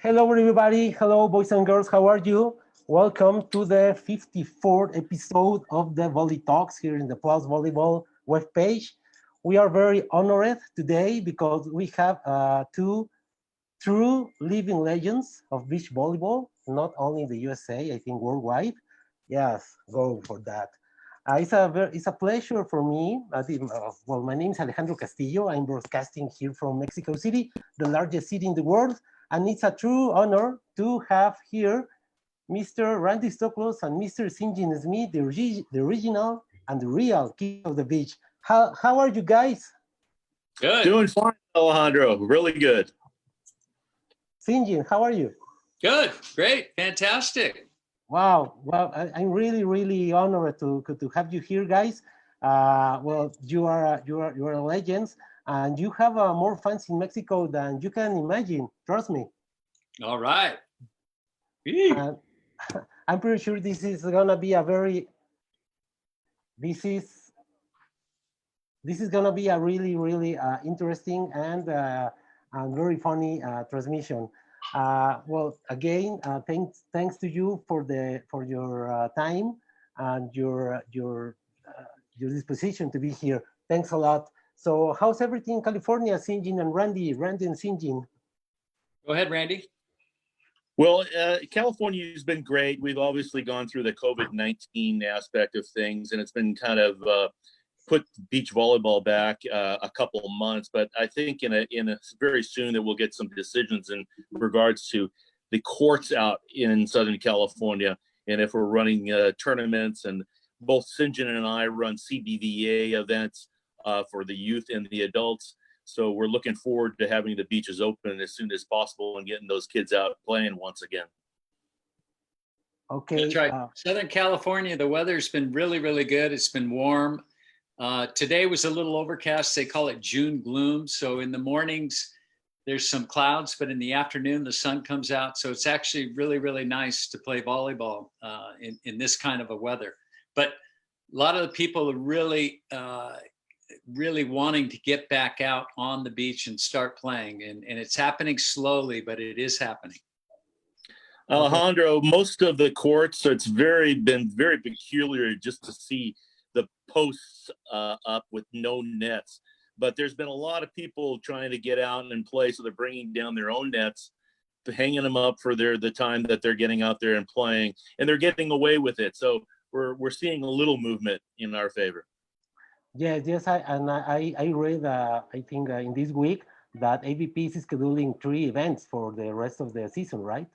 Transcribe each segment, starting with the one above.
Hello, everybody. Hello, boys and girls. How are you? Welcome to the 54th episode of the Volley Talks here in the Plus Volleyball webpage. We are very honored today because we have two true living legends of beach volleyball, not only in the USA, I think worldwide. Yes, go for that. It's a pleasure for me. Well, my name is Alejandro Castillo. I'm broadcasting here from Mexico City, the largest city in the world. And it's a true honor to have here Mr. Randy Stoklos and Mr. Sinjin Smith, the original and the real king of the beach. How are you guys? Good. Doing fine, Alejandro. Really good. Sinjin, how are you? Good. Great. Fantastic. Wow. Well, I'm really honored to have you here, guys. Well, you are legends, and you have more fans in Mexico than you can imagine. Trust me. All right. And I'm pretty sure this is gonna be a very this is gonna be a really interesting and very funny transmission. Well, again, thanks to you for your time and your disposition to be here. Thanks a lot. So, how's everything in California, Sinjin and Randy? Randy and Sinjin. Go ahead, Randy. Well, California has been great. We've obviously gone through the COVID-19 aspect of things, and it's been kind of put beach volleyball back a couple of months. But I think in a very soon that we'll get some decisions in regards to the courts out in Southern California, and if we're running tournaments. And both Sinjin and I run CBVA events for the youth and the adults. So we're looking forward to having the beaches open as soon as possible and getting those kids out playing once again. Okay. That's right. Southern California, the weather's been really good. It's been warm. Today was a little overcast. They call it June gloom. So in the mornings, there's some clouds, but in the afternoon, the sun comes out. So it's actually really nice to play volleyball in this kind of a weather. But a lot of the people are really wanting to get back out on the beach and start playing. And it's happening slowly, but it is happening. Alejandro, most of the courts, it's been very peculiar just to see the posts up with no nets. But there's been a lot of people trying to get out and play, so they're bringing down their own nets, hanging them up for the time that they're getting out there and playing, and they're getting away with it. So we're seeing a little movement in our favor. Yes. I read, I think in this week that AVP is scheduling 3 events for the rest of the season, right?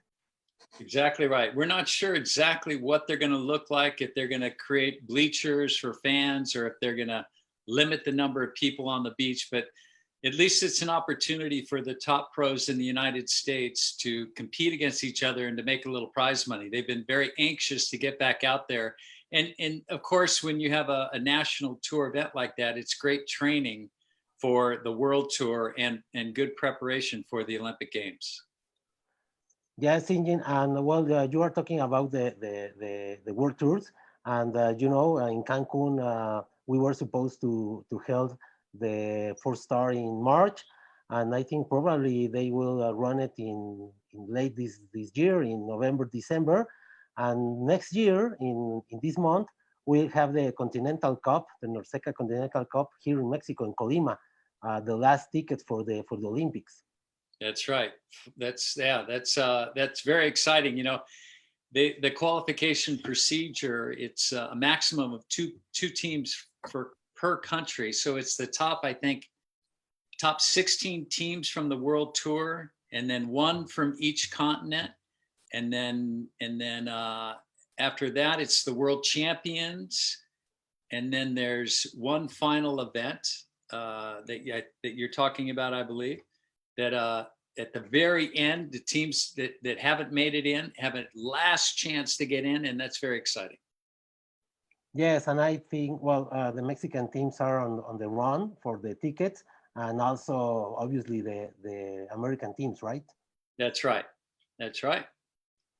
Exactly right. We're not sure exactly what they're going to look like, if they're going to create bleachers for fans or if they're going to limit the number of people on the beach. But at least it's an opportunity for the top pros in the United States to compete against each other and to make a little prize money. They've been very anxious to get back out there. And of course, when you have a national tour event like that, it's great training for the world tour and good preparation for the Olympic Games. Yes, Sinjin, and well, you are talking about the world tours, and in Cancun, we were supposed to hold the 4 star in March, and I think probably they will run it in late this year, in November, December. And next year, in this month, we'll have the Continental Cup, the Norseca Continental Cup here in Mexico, in Colima, the last ticket for the Olympics. That's right. That's very exciting. You know, the qualification procedure, it's a maximum of two teams per country. So it's the top 16 teams from the World Tour, and then 1 from each continent. And then after that, it's the world champions. And then there's one final event that you're talking about, I believe, that at the very end, the teams that haven't made it in have a last chance to get in, and that's very exciting. Yes, and I think, well, the Mexican teams are on the run for the tickets, and also obviously the American teams, right? That's right.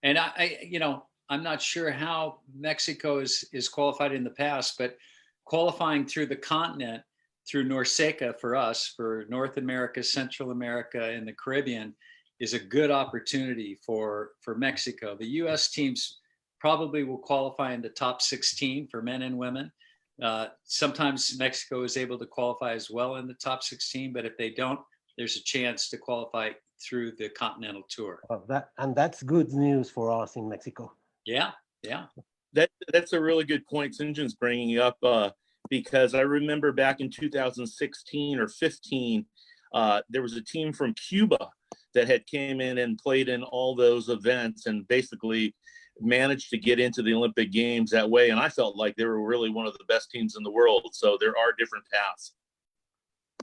And I'm not sure how Mexico is qualified in the past, but qualifying through the continent, through Norseca for us, for North America, Central America, and the Caribbean, is a good opportunity for Mexico. The U.S. teams probably will qualify in the top 16 for men and women. Sometimes Mexico is able to qualify as well in the top 16, but if they don't, there's a chance to qualify through the Continental Tour. Well, that's good news for us in Mexico. Yeah, yeah. That's a really good point Sinjin's bringing up, because I remember back in 2016 or 15, there was a team from Cuba that had came in and played in all those events and basically managed to get into the Olympic Games that way. And I felt like they were really one of the best teams in the world. So there are different paths.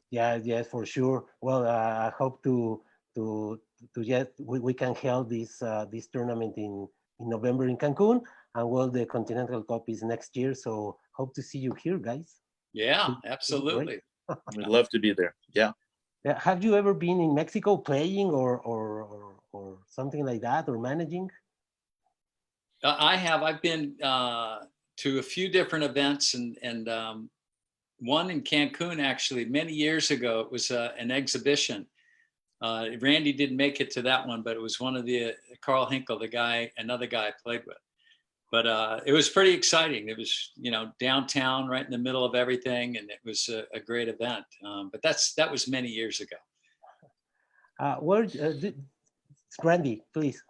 Yeah, yes, for sure. Well, I hope we can hold this tournament in November in Cancun, and well, the Continental Cup is next year. So hope to see you here, guys. Yeah, absolutely. We'd love to be there. Yeah. Yeah. Have you ever been in Mexico playing or something like that, or managing? I have. I've been to a few different events, and one in Cancun actually many years ago. It was an exhibition. Randy didn't make it to that one, but it was one of the Carl Hinkle, another guy I played with. But it was pretty exciting. It was, downtown, right in the middle of everything, and it was a great event. But that was many years ago. Randy, please.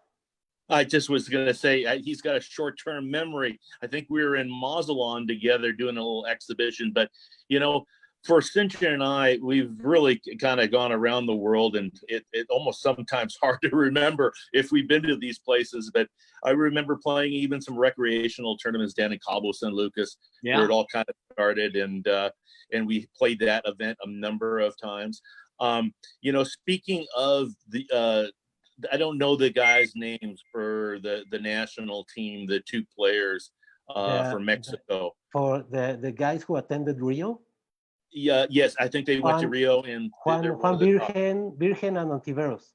I just was going to say he's got a short-term memory. I think we were in Mazatlan together doing a little exhibition. But, for Sinjin and I, we've really kind of gone around the world, and it almost sometimes hard to remember if we've been to these places. But I remember playing even some recreational tournaments down in Cabo San Lucas, where it all kind of started, and we played that event a number of times. Speaking of the I don't know the guys' names for the national team, the two players for Mexico. For the guys who attended Rio? Yeah, yes, I think they went to Rio and Juan Virgen and Ontiveros.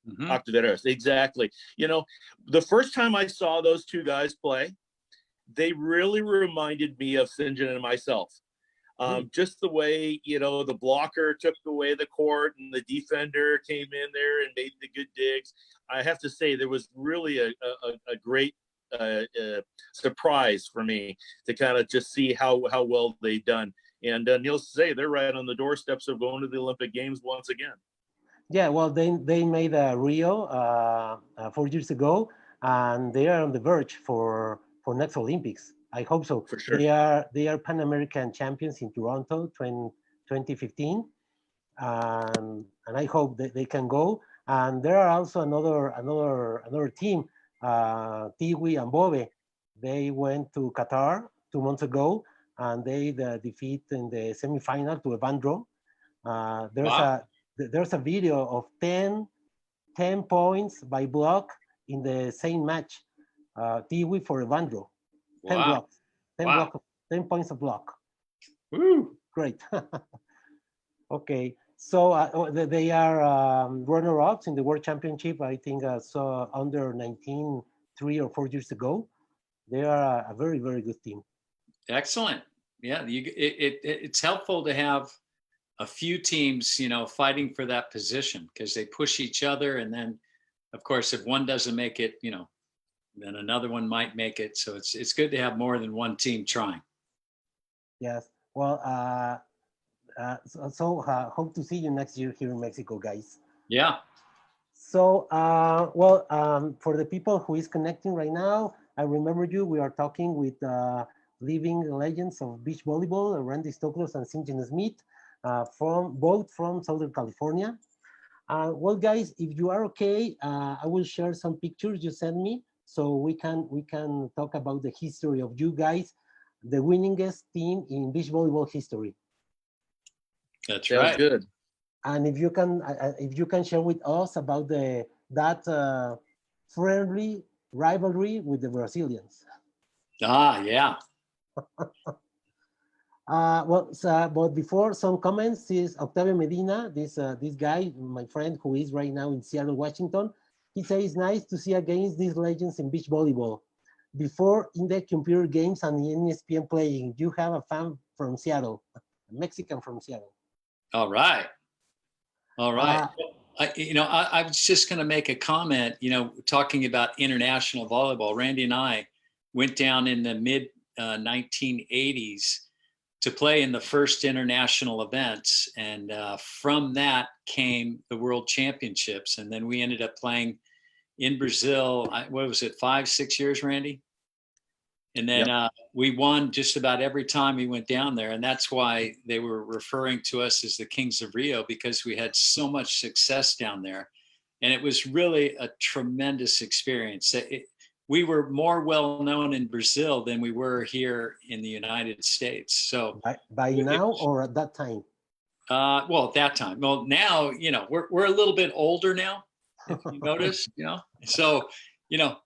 Mm-hmm. Ontiveros, exactly. The first time I saw those two guys play, they really reminded me of Sinjin and myself. Just the way, the blocker took away the court and the defender came in there and made the good digs. I have to say there was really a great surprise for me to kind of just see how well they've done. And needless to say, they're right on the doorsteps of going to the Olympic Games once again. Yeah, well, they made Rio 4 years ago, and they are on the verge for next Olympics. I hope so. For sure. They are Pan American champions in Toronto 2015, and I hope that they can go. And there are also another team, Tiwi and Bove. They went to Qatar 2 months ago, and they defeat in the semifinal to Evandro. There's a video of 10 points by block in the same match. Tiwi for Evandro. 10 blocks. 10 points of block. Woo! Great. Okay. So they are runner-ups in the World Championship, I think, under 19, 3 or 4 years ago. They are a very, very good team. Excellent. Yeah, it's helpful to have a few teams, fighting for that position, because they push each other. And then, of course, if one doesn't make it, then another one might make it. So it's good to have more than one team trying. Yes. Well, hope to see you next year here in Mexico, guys. Yeah. So, for the people who is connecting right now, I remember you. We are talking with living legends of beach volleyball, Randy Stoklos and Sinjin Smith, both from Southern California. Well, guys, if you are okay, I will share some pictures you sent me, so we can talk about the history of you guys, the winningest team in beach volleyball history. That's right. Good. And if you can share with us about that friendly rivalry with the Brazilians. Yeah. But before, some comments is Octavio Medina, this guy, my friend who is right now in Seattle, Washington. He says, nice to see against these legends in beach volleyball. Before in the computer games and the ESPN playing, you have a fan from Seattle, a Mexican from Seattle. All right. I was just going to make a comment, talking about international volleyball. Randy and I went down in the mid 1980s to play in the first international events. And from that came the World Championships. And then we ended up playing in Brazil. What was it, 5-6 years, Randy? And then we won just about every time we went down there. And that's why they were referring to us as the Kings of Rio, because we had so much success down there. And it was really a tremendous experience. We were more well known in Brazil than we were here in the United States. So by now or at that time? Well, at that time. Well, now, we're a little bit older now, if you notice, So,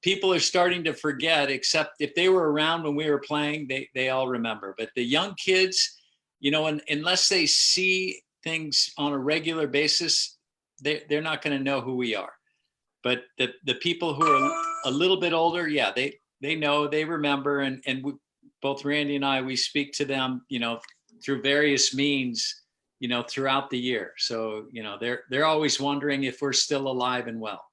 people are starting to forget, except if they were around when we were playing, they all remember. But the young kids, unless they see things on a regular basis, they're not going to know who we are. But the people who are a little bit older, yeah, they know, they remember. And both Randy and I, we speak to them, through various means, throughout the year. So, they're always wondering if we're still alive and well.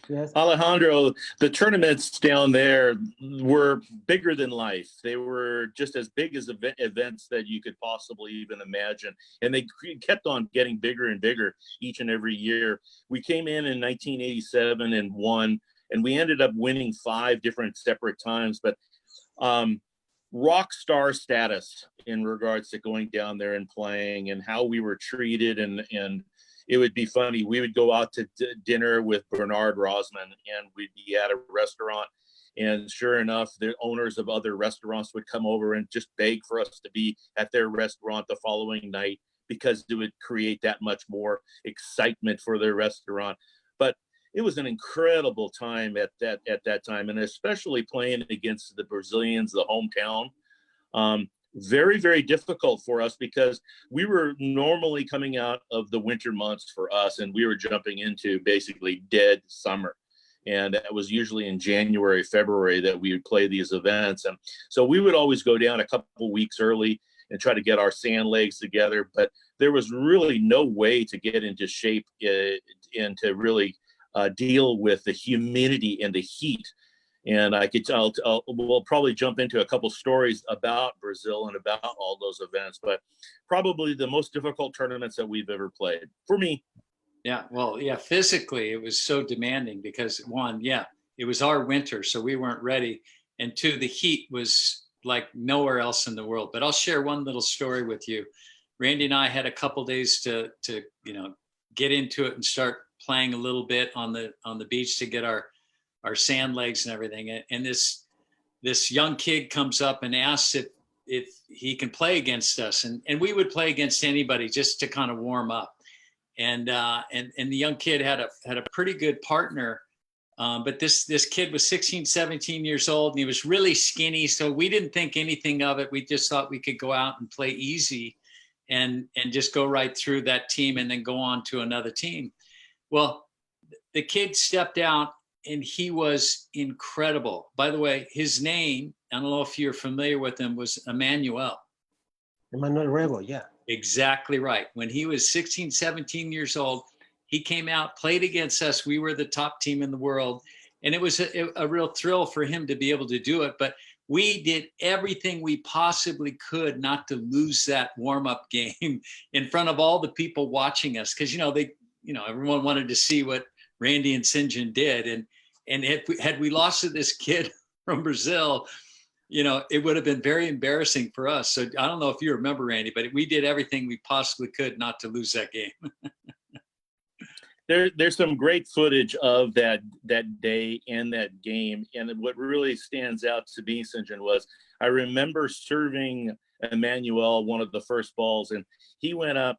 Yes. Alejandro, the tournaments down there were bigger than life. They were just as big as events that you could possibly even imagine. And they kept on getting bigger and bigger each and every year. We came in 1987 and won, and we ended up winning 5 different separate times. But rock star status in regards to going down there and playing, and how we were treated, and it would be funny. We would go out to dinner with Bernard Rosman, and we'd be at a restaurant, and sure enough, the owners of other restaurants would come over and just beg for us to be at their restaurant the following night, because it would create that much more excitement for their restaurant. But it was an incredible time at that time, and especially playing against the Brazilians, the hometown. Very, very difficult for us, because we were normally coming out of the winter months for us, and we were jumping into basically dead summer. And that was usually in January, February that we would play these events. And so we would always go down a couple weeks early and try to get our sand legs together. But there was really no way to get into shape and to really deal with the humidity and the heat. And we'll probably jump into a couple stories about Brazil and about all those events, but probably the most difficult tournaments that we've ever played for me. Yeah, well, yeah, physically it was so demanding, because 1, it was our winter, so we weren't ready. And 2, the heat was like nowhere else in the world. But I'll share one little story with you. Randy and I had a couple days to get into it and start playing a little bit on the beach to get our sand legs and everything. And this young kid comes up and asks if he can play against us. And we would play against anybody just to kind of warm up. And the young kid had a pretty good partner. But this kid was 16, 17 years old, and he was really skinny. So we didn't think anything of it. We just thought we could go out and play easy and just go right through that team and then go on to another team. Well, the kid stepped out, and he was incredible. By the way, his name, I don't know if you're familiar with him, was Emmanuel. Emmanuel Rego, yeah. Exactly right. When he was 16, 17 years old, he came out, played against us. We were the top team in the world. And it was a real thrill for him to be able to do it. But we did everything we possibly could not to lose that warm-up game in front of all the people watching us. Because, everyone wanted to see what Randy and Sinjin did. And had we lost to this kid from Brazil, it would have been very embarrassing for us. So I don't know if you remember, Randy, but we did everything we possibly could not to lose that game. There's some great footage of that day and that game. And what really stands out to me, Sinjin, was I remember serving Emmanuel one of the first balls, and he went up,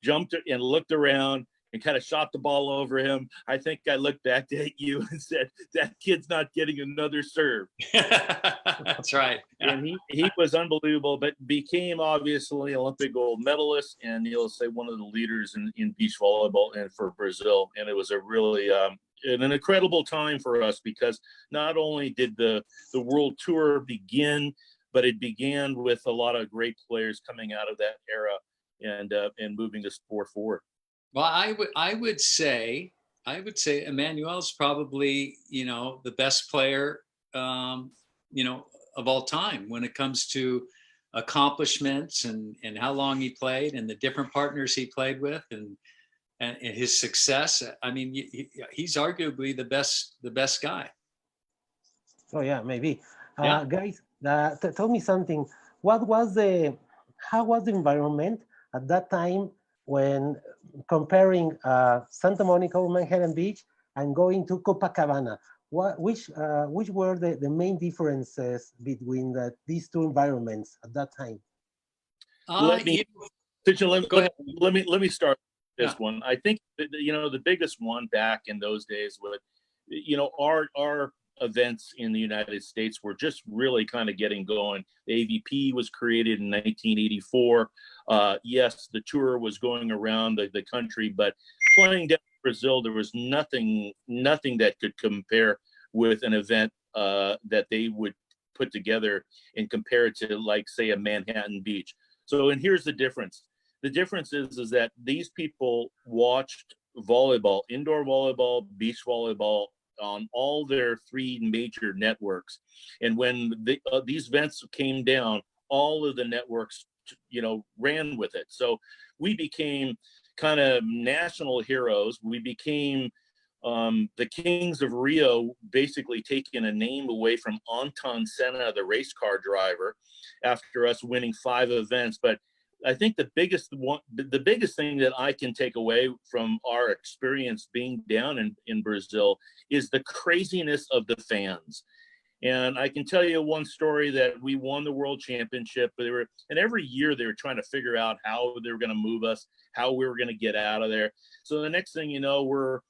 jumped and looked around, and kind of shot the ball over him. I think I looked back at you and said, that kid's not getting another serve. That's right. And he was unbelievable, but became obviously Olympic gold medalist, and you'll say one of the leaders in beach volleyball and for Brazil. And it was a really an incredible time for us, because not only did the world tour begin, but it began with a lot of great players coming out of that era and moving the sport forward. Well, I would say Emmanuel's probably, the best player, of all time when it comes to accomplishments and how long he played and the different partners he played with and his success. I mean, he's arguably the best guy. Oh yeah, maybe. Yeah. Guys, tell me something. What was how was the environment at that time when comparing Santa Monica or Manhattan Beach and going to Copacabana? Which were the main differences between these two environments at that time? Let me, Go ahead. let me start this Yeah. one. I think that, the biggest one back in those days was, our events in the United States were just really kind of getting going. The AVP was created in 1984. Yes, the tour was going around the country, but playing down in Brazil, there was nothing that could compare with an event that they would put together and compare it to, like, say, a Manhattan Beach. So, and here's the difference. The difference is that these people watched volleyball, indoor volleyball, beach volleyball, on all their three major networks. And when these events came down, all of the networks, ran with it. So we became kind of national heroes. We became the Kings of Rio, basically taking a name away from Anton Senna, the race car driver, after us winning 5 events. But I think the biggest thing that I can take away from our experience being down in Brazil is the craziness of the fans. And I can tell you one story that we won the world championship, and every year they were trying to figure out how they were going to move us, how we were going to get out of there. So the next thing you know, we're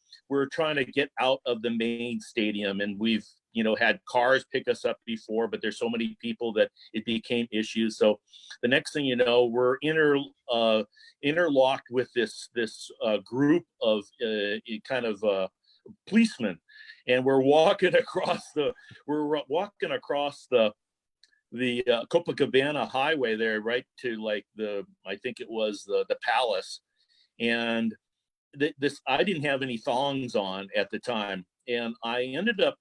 trying to get out of the main stadium, and we've had cars pick us up before, but there's so many people that it became issues. So the next thing you know, we're interlocked with this group of policemen, and we're walking across the Copacabana highway there, right to, like, I think it was the palace. And I didn't have any thongs on at the time, and I ended up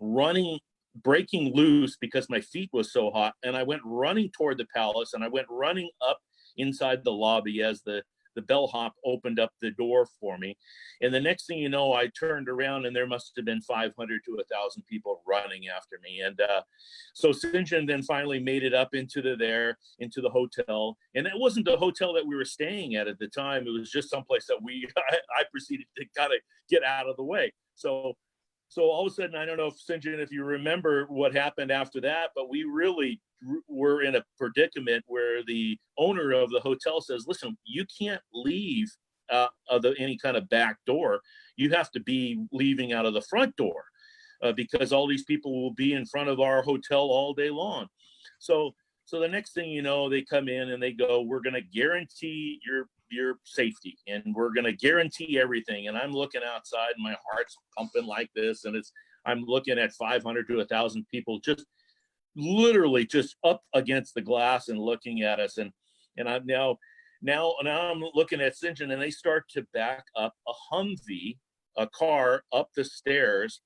breaking loose because my feet was so hot, and I went running toward the palace, and I went running up inside the lobby as the bellhop opened up the door for me. And the next thing you know, I turned around and there must have been 500 to 1,000 people running after me. And so Sinjin then finally made it up into the hotel. And it wasn't the hotel that we were staying at the time. It was just someplace that I proceeded to kind of get out of the way. So all of a sudden, I don't know if Sinjin, if you remember what happened after that, but we really were in a predicament where the owner of the hotel says, listen, you can't leave any kind of back door. You have to be leaving out of the front door because all these people will be in front of our hotel all day long. So the next thing you know, they come in and they go, we're going to guarantee your safety, and we're going to guarantee everything. And I'm looking outside and my heart's pumping like this, and I'm looking at 500 to 1,000 people just literally just up against the glass and looking at us. And I'm now I'm looking at Sinjin, and they start to back up a Humvee, a car, up the stairs,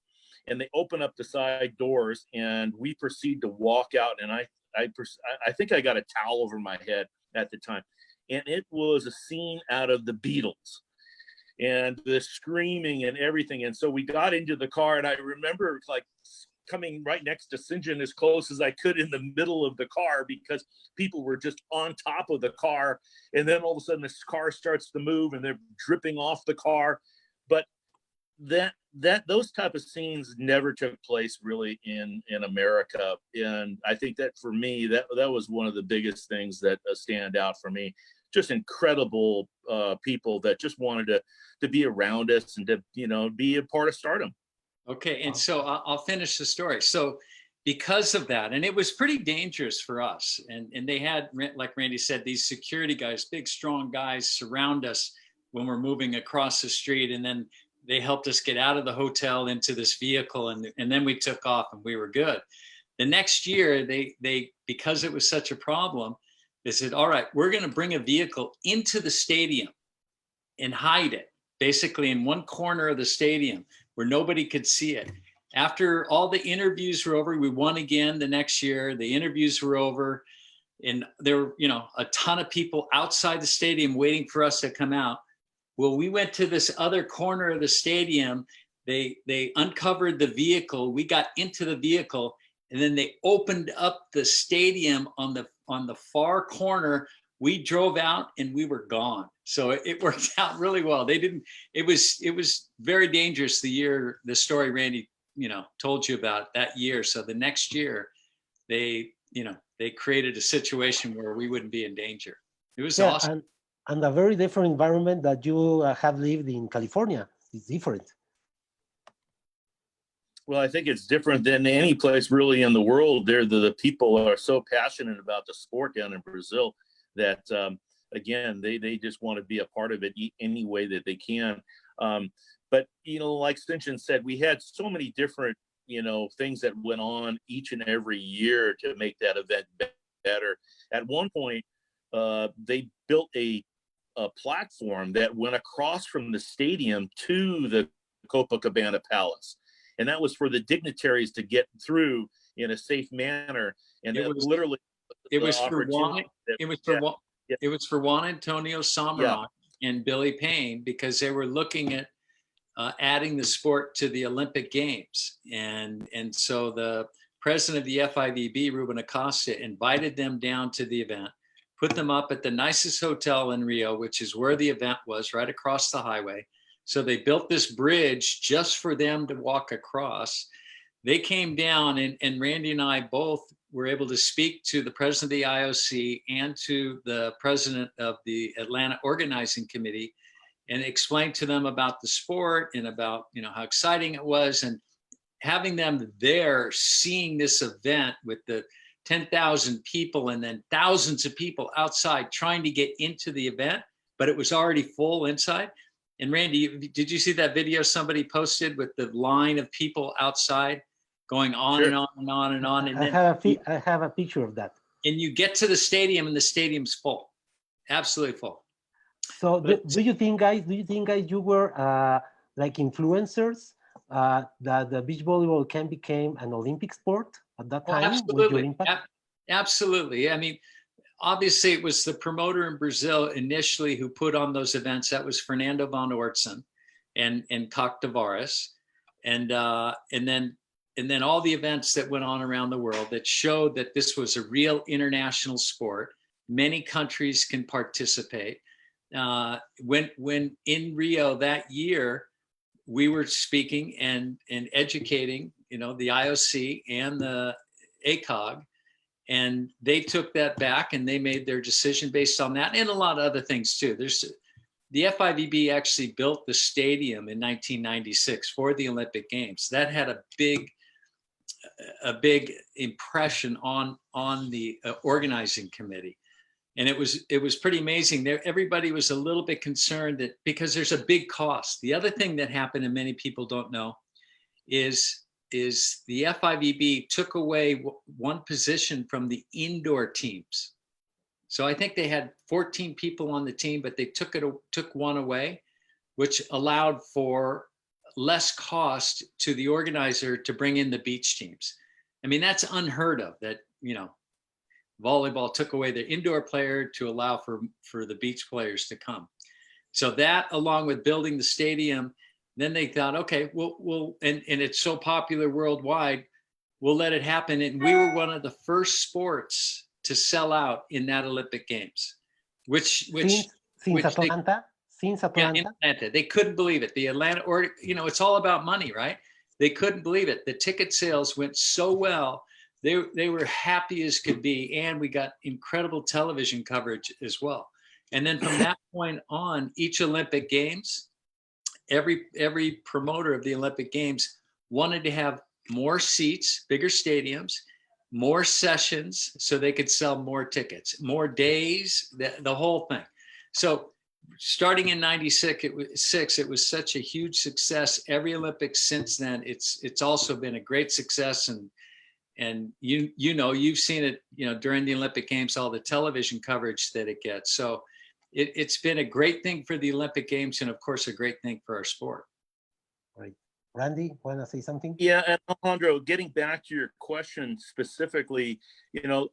and they open up the side doors, and we proceed to walk out. And I think I got a towel over my head at the time. And it was a scene out of the Beatles, and the screaming and everything. And so we got into the car, and I remember, like, coming right next to Sinjin as close as I could in the middle of the car, because people were just on top of the car. And then all of a sudden this car starts to move and they're dripping off the car. But those type of scenes never took place really in America. And I think that for me, that was one of the biggest things that stand out for me. Just incredible people that just wanted to be around us and to, be a part of stardom. Okay, and so I'll finish the story. So because of that, and it was pretty dangerous for us, and they had, like Randy said, these security guys, big, strong guys surround us when we're moving across the street, and then they helped us get out of the hotel into this vehicle, and then we took off and we were good. The next year, they because it was such a problem, they said, all right, we're going to bring a vehicle into the stadium. and hide it, basically in one corner of the stadium where nobody could see it. After all the interviews were over, we won again the next year. The interviews were over, and there were, a ton of people outside the stadium waiting for us to come out. Well, we went to this other corner of the stadium. They uncovered the vehicle. We got into the vehicle, and then they opened up the stadium on the far corner. We drove out and we were gone. So it worked out really well. It was very dangerous the story Randy, told you about that year. So the next year they created a situation where we wouldn't be in danger. It was awesome. And a very different environment that you have lived in California. It's different. Well, I think it's different than any place really in the world. The people are so passionate about the sport down in Brazil that, again, they just want to be a part of it any way that they can. But, like Sinjin said, we had so many different, things that went on each and every year to make that event better. At one point, they built a platform that went across from the stadium to the Copacabana Palace. And that was for the dignitaries to get through in a safe manner. And it was for Juan Antonio Samaranch and Billy Payne, because they were looking at adding the sport to the Olympic Games. And so the president of the FIVB, Ruben Acosta, invited them down to the event, put them up at the nicest hotel in Rio, which is where the event was, right across the highway. So they built this bridge just for them to walk across. They came down, and Randy and I both were able to speak to the president of the IOC and to the president of the Atlanta Organizing Committee and explain to them about the sport and about, how exciting it was, and having them there seeing this event with the 10,000 people and then thousands of people outside trying to get into the event, but it was already full inside. And Randy, did you see that video somebody posted with the line of people outside going on Sure. and on and on and on? And I have a picture of that. And you get to the stadium and the stadium's full, absolutely full. So do you think, guys, you were like influencers that the beach volleyball became an Olympic sport at that time? Absolutely. With your impact? Absolutely. I mean, obviously it was the promoter in Brazil initially who put on those events. That was Fernando von Ortsen and Coq Tavares. And then all the events that went on around the world that showed that this was a real international sport. Many countries can participate. When in Rio that year, we were speaking and educating, the IOC and the ACOG, and they took that back and they made their decision based on that and a lot of other things too. The FIVB actually built the stadium in 1996 for the Olympic Games. That had a big impression on the organizing committee. And it was pretty amazing. Everybody was a little bit concerned that because there's a big cost. The other thing that happened, and many people don't know, is the FIVB took away one position from the indoor teams. So I think they had 14 people on the team, but they took one away, which allowed for less cost to the organizer to bring in the beach teams. I mean, that's unheard of, that, volleyball took away the indoor player to allow for the beach players to come. So that, along with building the stadium, then they thought, okay, we'll and it's so popular worldwide, we'll let it happen. And we were one of the first sports to sell out in that Olympic Games, which since Atlanta. Yeah, in Atlanta. They couldn't believe it. The Atlanta, or it's all about money, right? They couldn't believe it. The ticket sales went so well. They were happy as could be, and we got incredible television coverage as well. And then from that point on, each Olympic Games, every promoter of the Olympic Games wanted to have more seats, bigger stadiums, more sessions, so they could sell more tickets, more days, the whole thing. So starting in '96, it was such a huge success. Every Olympics since then, it's also been a great success. And you've seen it, during the Olympic Games, all the television coverage that it gets. So it's been a great thing for the Olympic Games, and of course, a great thing for our sport. Right. Randy, want to say something? Yeah, and Alejandro, getting back to your question specifically,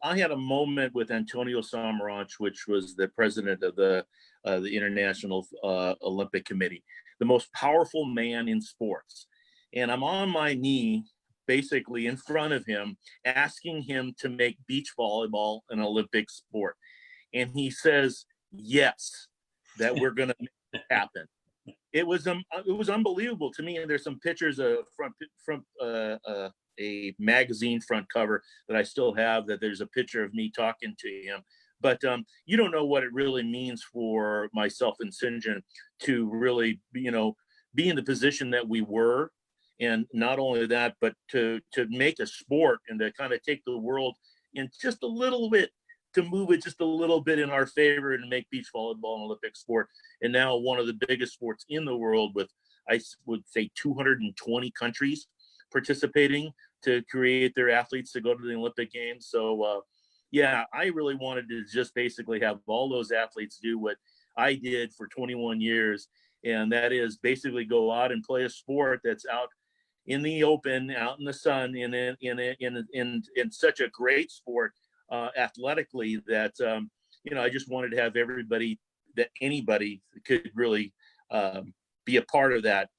I had a moment with Antonio Samaranch, which was the president of the International Olympic Committee, the most powerful man in sports. And I'm on my knee, basically in front of him, asking him to make beach volleyball an Olympic sport. And he says, yes, that we're going to make it happen. It was unbelievable to me. And there's some pictures of from a magazine front cover that I still have, that there's a picture of me talking to him. But you don't know what it really means for myself and Sinjin to really, be in the position that we were. And not only that, but to make a sport and to kind of take the world in just a little bit, to move it just a little bit in our favor and make beach volleyball an Olympic sport. And now one of the biggest sports in the world, with, I would say, 220 countries participating to create their athletes to go to the Olympic Games. So, yeah, I really wanted to just basically have all those athletes do what I did for 21 years. And that is basically go out and play a sport that's out in the open, out in the sun, in such a great sport athletically, that I just wanted to have anybody could really be a part of that,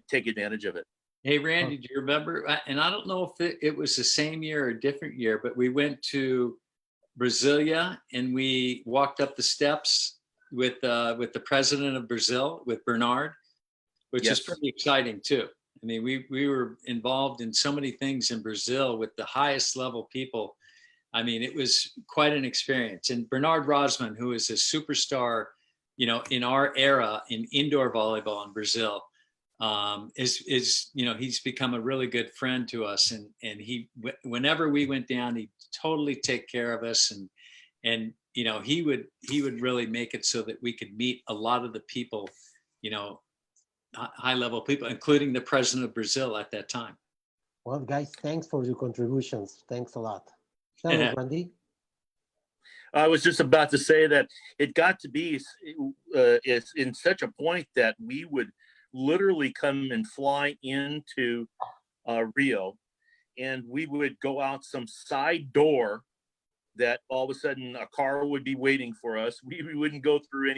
take advantage of it. Hey, Randy, do you remember? And I don't know if it was the same year or a different year, but we went to Brasilia and we walked up the steps with the president of Brazil, with Bernard, which is pretty exciting too. I mean, we were involved in so many things in Brazil with the highest level people. I mean, it was quite an experience. And Bernard Rosman, who is a superstar, in our era in indoor volleyball in Brazil, he's become a really good friend to us. And he, whenever we went down, he'd totally take care of us. And he would really make it so that we could meet a lot of the people, high level people, including the president of Brazil at that time. Well, guys, thanks for your contributions. Thanks a lot. Tell us, Randy. I was just about to say that it got to be it's in such a point that we would literally come and fly into Rio, and we would go out some side door that all of a sudden a car would be waiting for us. We wouldn't go through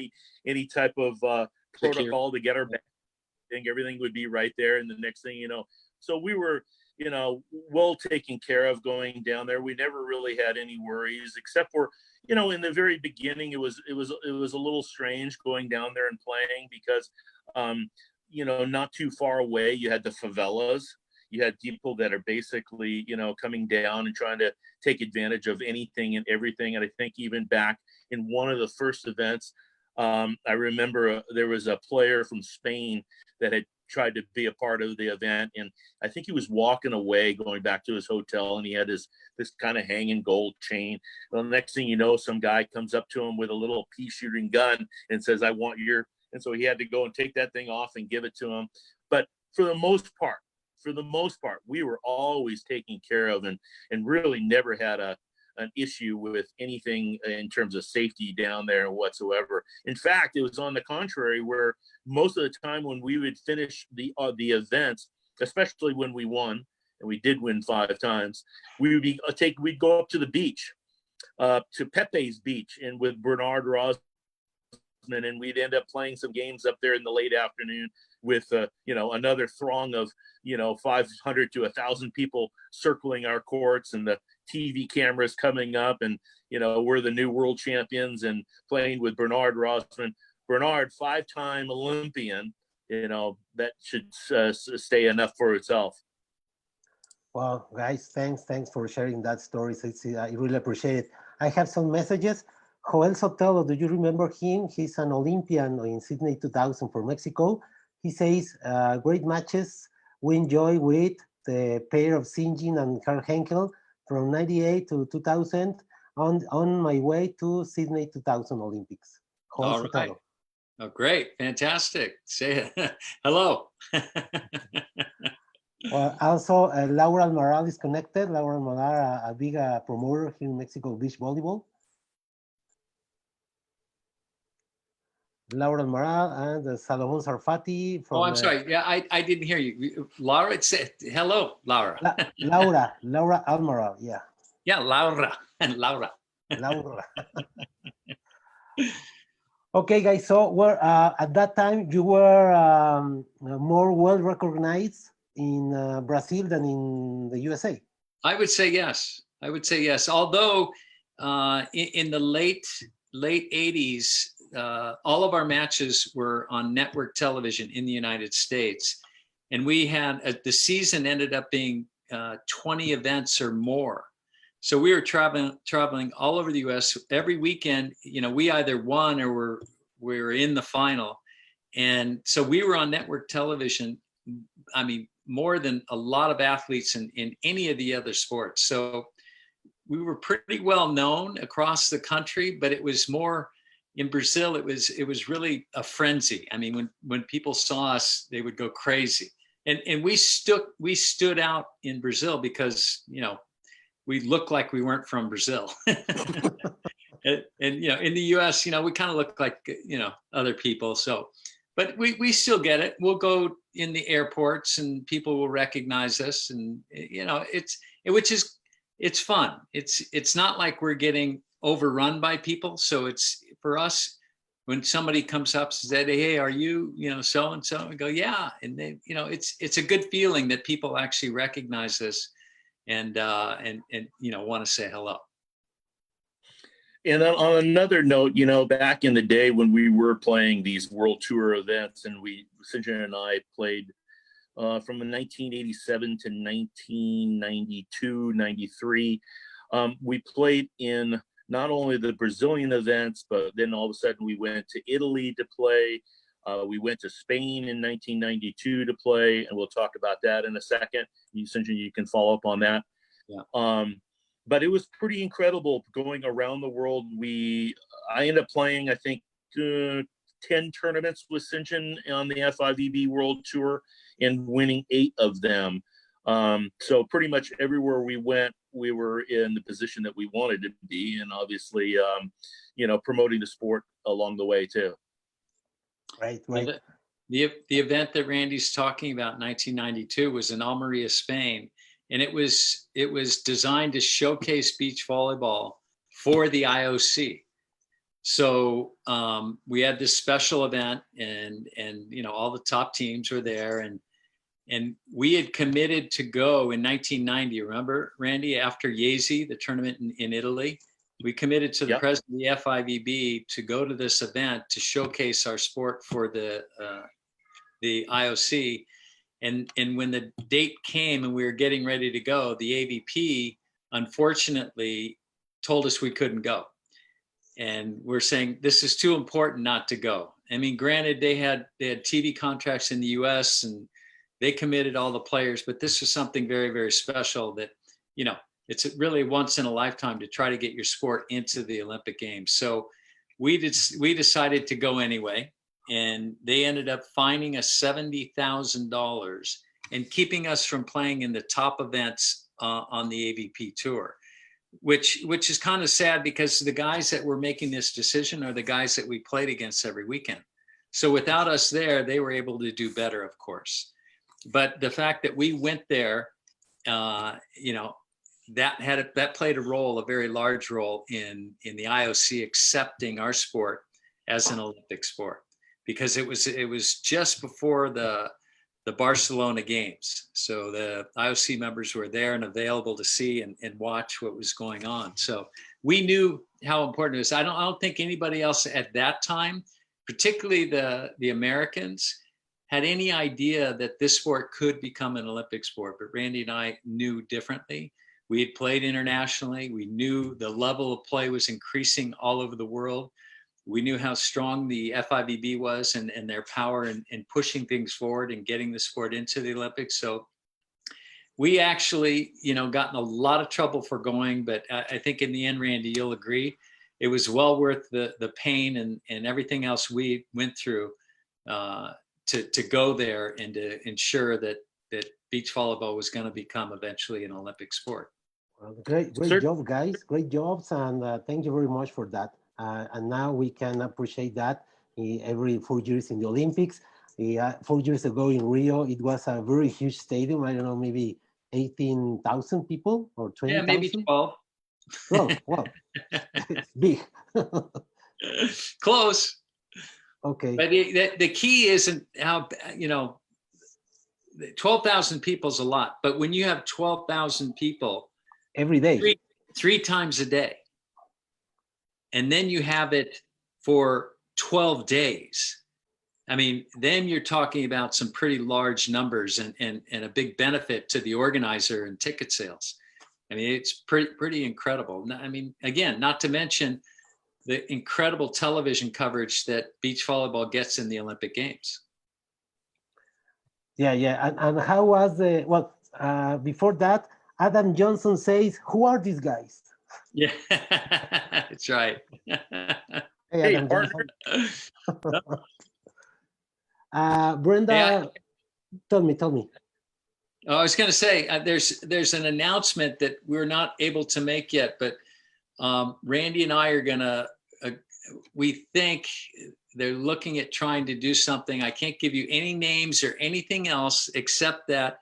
any type of protocol to get our bag. Everything would be right there, and the next thing so we were well taken care of going down there. We never really had any worries, except for in the very beginning it was a little strange going down there and playing, because not too far away you had the favelas. You had people that are basically coming down and trying to take advantage of anything and everything. And I think even back in one of the first events, I remember there was a player from Spain that had tried to be a part of the event, and I think he was walking away going back to his hotel, and he had this kind of hanging gold chain. Well, the next thing you know, some guy comes up to him with a little pea shooting gun and says, "I want your," and so he had to go and take that thing off and give it to him. But for the most part, we were always taken care of, and really never had an issue with anything in terms of safety down there whatsoever. In fact, it was on the contrary, where most of the time when we would finish the events, especially when we won, and we did win 5 times, we'd go up to the beach, to Pepe's Beach, and with Bernard Rosman, and we'd end up playing some games up there in the late afternoon with another throng of 500 to 1,000 people circling our courts, and the TV cameras coming up, and we're the new world champions, and playing with Bernard Rosman. Bernard, 5-time Olympian. That should stay enough for itself. Well, guys, thanks for sharing that story. I really appreciate it. I have some messages. Joel Sotelo, do you remember him? He's an Olympian in Sydney 2000 for Mexico. He says, great matches we enjoy with the pair of Sinjin and Karl Henkel from 98 to 2000 on my way to Sydney 2000 Olympics. Joel All right. Sotelo. Oh, great. Fantastic. Say hello. Well, also, Laura Almaral is connected. Laura Almaral, a big promoter here in Mexico, beach volleyball. Laura Almaral and Salomon Sarfati Oh, from I'm sorry. Yeah, I didn't hear you. Laura, it said, hello, Laura. Laura Almaral. Yeah, Yeah, Laura and Laura. Laura. Okay, guys. So, at that time you were more well recognized in Brazil than in the USA. I would say yes. I would say yes. Although in the late 80s, all of our matches were on network television in the United States, and we had the season ended up being 20 events or more. So we were traveling all over the U.S. every weekend. You know, we either won or we were in the final, and so we were on network television. I mean, more than a lot of athletes in any of the other sports. So we were pretty well known across the country, but it was more in Brazil. It was really a frenzy. I mean, when people saw us, they would go crazy. And we stood out in Brazil because, you know, we looked like we weren't from Brazil. and you know, in the US, you know, we kind of look like, you know, other people. So, but we still get it. We'll go in the airports and people will recognize us, and you know, it's fun. It's not like we're getting overrun by people. So it's for us, when somebody comes up and says, "Hey, are you, you know, so and so?" We go, "Yeah," and they, you know, it's a good feeling that people actually recognize us and you know, want to say hello. And on another note, you know, back in the day when we were playing these world tour events, and Sinjin and I played from 1987 to 1992, 93, we played in not only the Brazilian events, but then all of a sudden we went to Italy to play. We went to Spain in 1992 to play, and we'll talk about that in a second. Sinjin, you can follow up on that. Yeah. But it was pretty incredible going around the world. I ended up playing, I think, 10 tournaments with Sinjin on the FIVB World Tour and winning 8 of them. So pretty much everywhere we went, we were in the position that we wanted to be, and obviously, you know, promoting the sport along the way too. Right. The event that Randy's talking about, 1992, was in Almeria, Spain. And it was designed to showcase beach volleyball for the IOC. So we had this special event, and you know, all the top teams were there, and we had committed to go in 1990. Remember, Randy, after Jesi, the tournament in Italy, we committed to the president of the FIVB to go to this event to showcase our sport for the IOC. And when the date came and we were getting ready to go, the AVP unfortunately told us we couldn't go. And we're saying, this is too important not to go. I mean, granted, they had TV contracts in the US and they committed all the players, but this was something very, very special that, you know, it's really once in a lifetime to try to get your sport into the Olympic Games. So we decided to go anyway. And they ended up fining us $70,000 and keeping us from playing in the top events on the AVP tour, which is kind of sad because the guys that were making this decision are the guys that we played against every weekend. So without us there, they were able to do better, of course. But the fact that we went there, you know, that played a very large role in the IOC accepting our sport as an Olympic sport. Because it was just before the Barcelona games. So the IOC members were there and available to see and watch what was going on. So we knew how important it was. I don't think anybody else at that time, particularly the Americans, had any idea that this sport could become an Olympic sport. But Randy and I knew differently. We had played internationally. We knew the level of play was increasing all over the world. We knew how strong the FIVB was and their power in pushing things forward and getting the sport into the Olympics. So we actually, you know, got in a lot of trouble for going, but I think in the end, Randy, you'll agree, it was well worth the pain and everything else we went through to go there and to ensure that beach volleyball was going to become eventually an Olympic sport. Well, great job, guys. Great jobs, and thank you very much for that. And now we can appreciate that every 4 years in the Olympics. 4 years ago in Rio, it was a very huge stadium. I don't know, maybe 18,000 people or Yeah, maybe 20,000. 12. 12. Well, it's big. Close. Okay. But the key isn't how, 12,000 people is a lot. But when you have 12,000 people Every day. three times a day, and then you have it for 12 days, I mean, then you're talking about some pretty large numbers and a big benefit to the organizer and ticket sales. I mean, it's pretty incredible. I mean, again, not to mention the incredible television coverage that beach volleyball gets in the Olympic Games. Yeah, yeah. And how was before that, Adam Johnson says, who are these guys? Yeah, that's right. Hey, Adam partner. Johnson. Brenda, Yeah. tell me. Oh, I was going to say, there's an announcement that we're not able to make yet, but Randy and I are going to, we think they're looking at trying to do something. I can't give you any names or anything else except that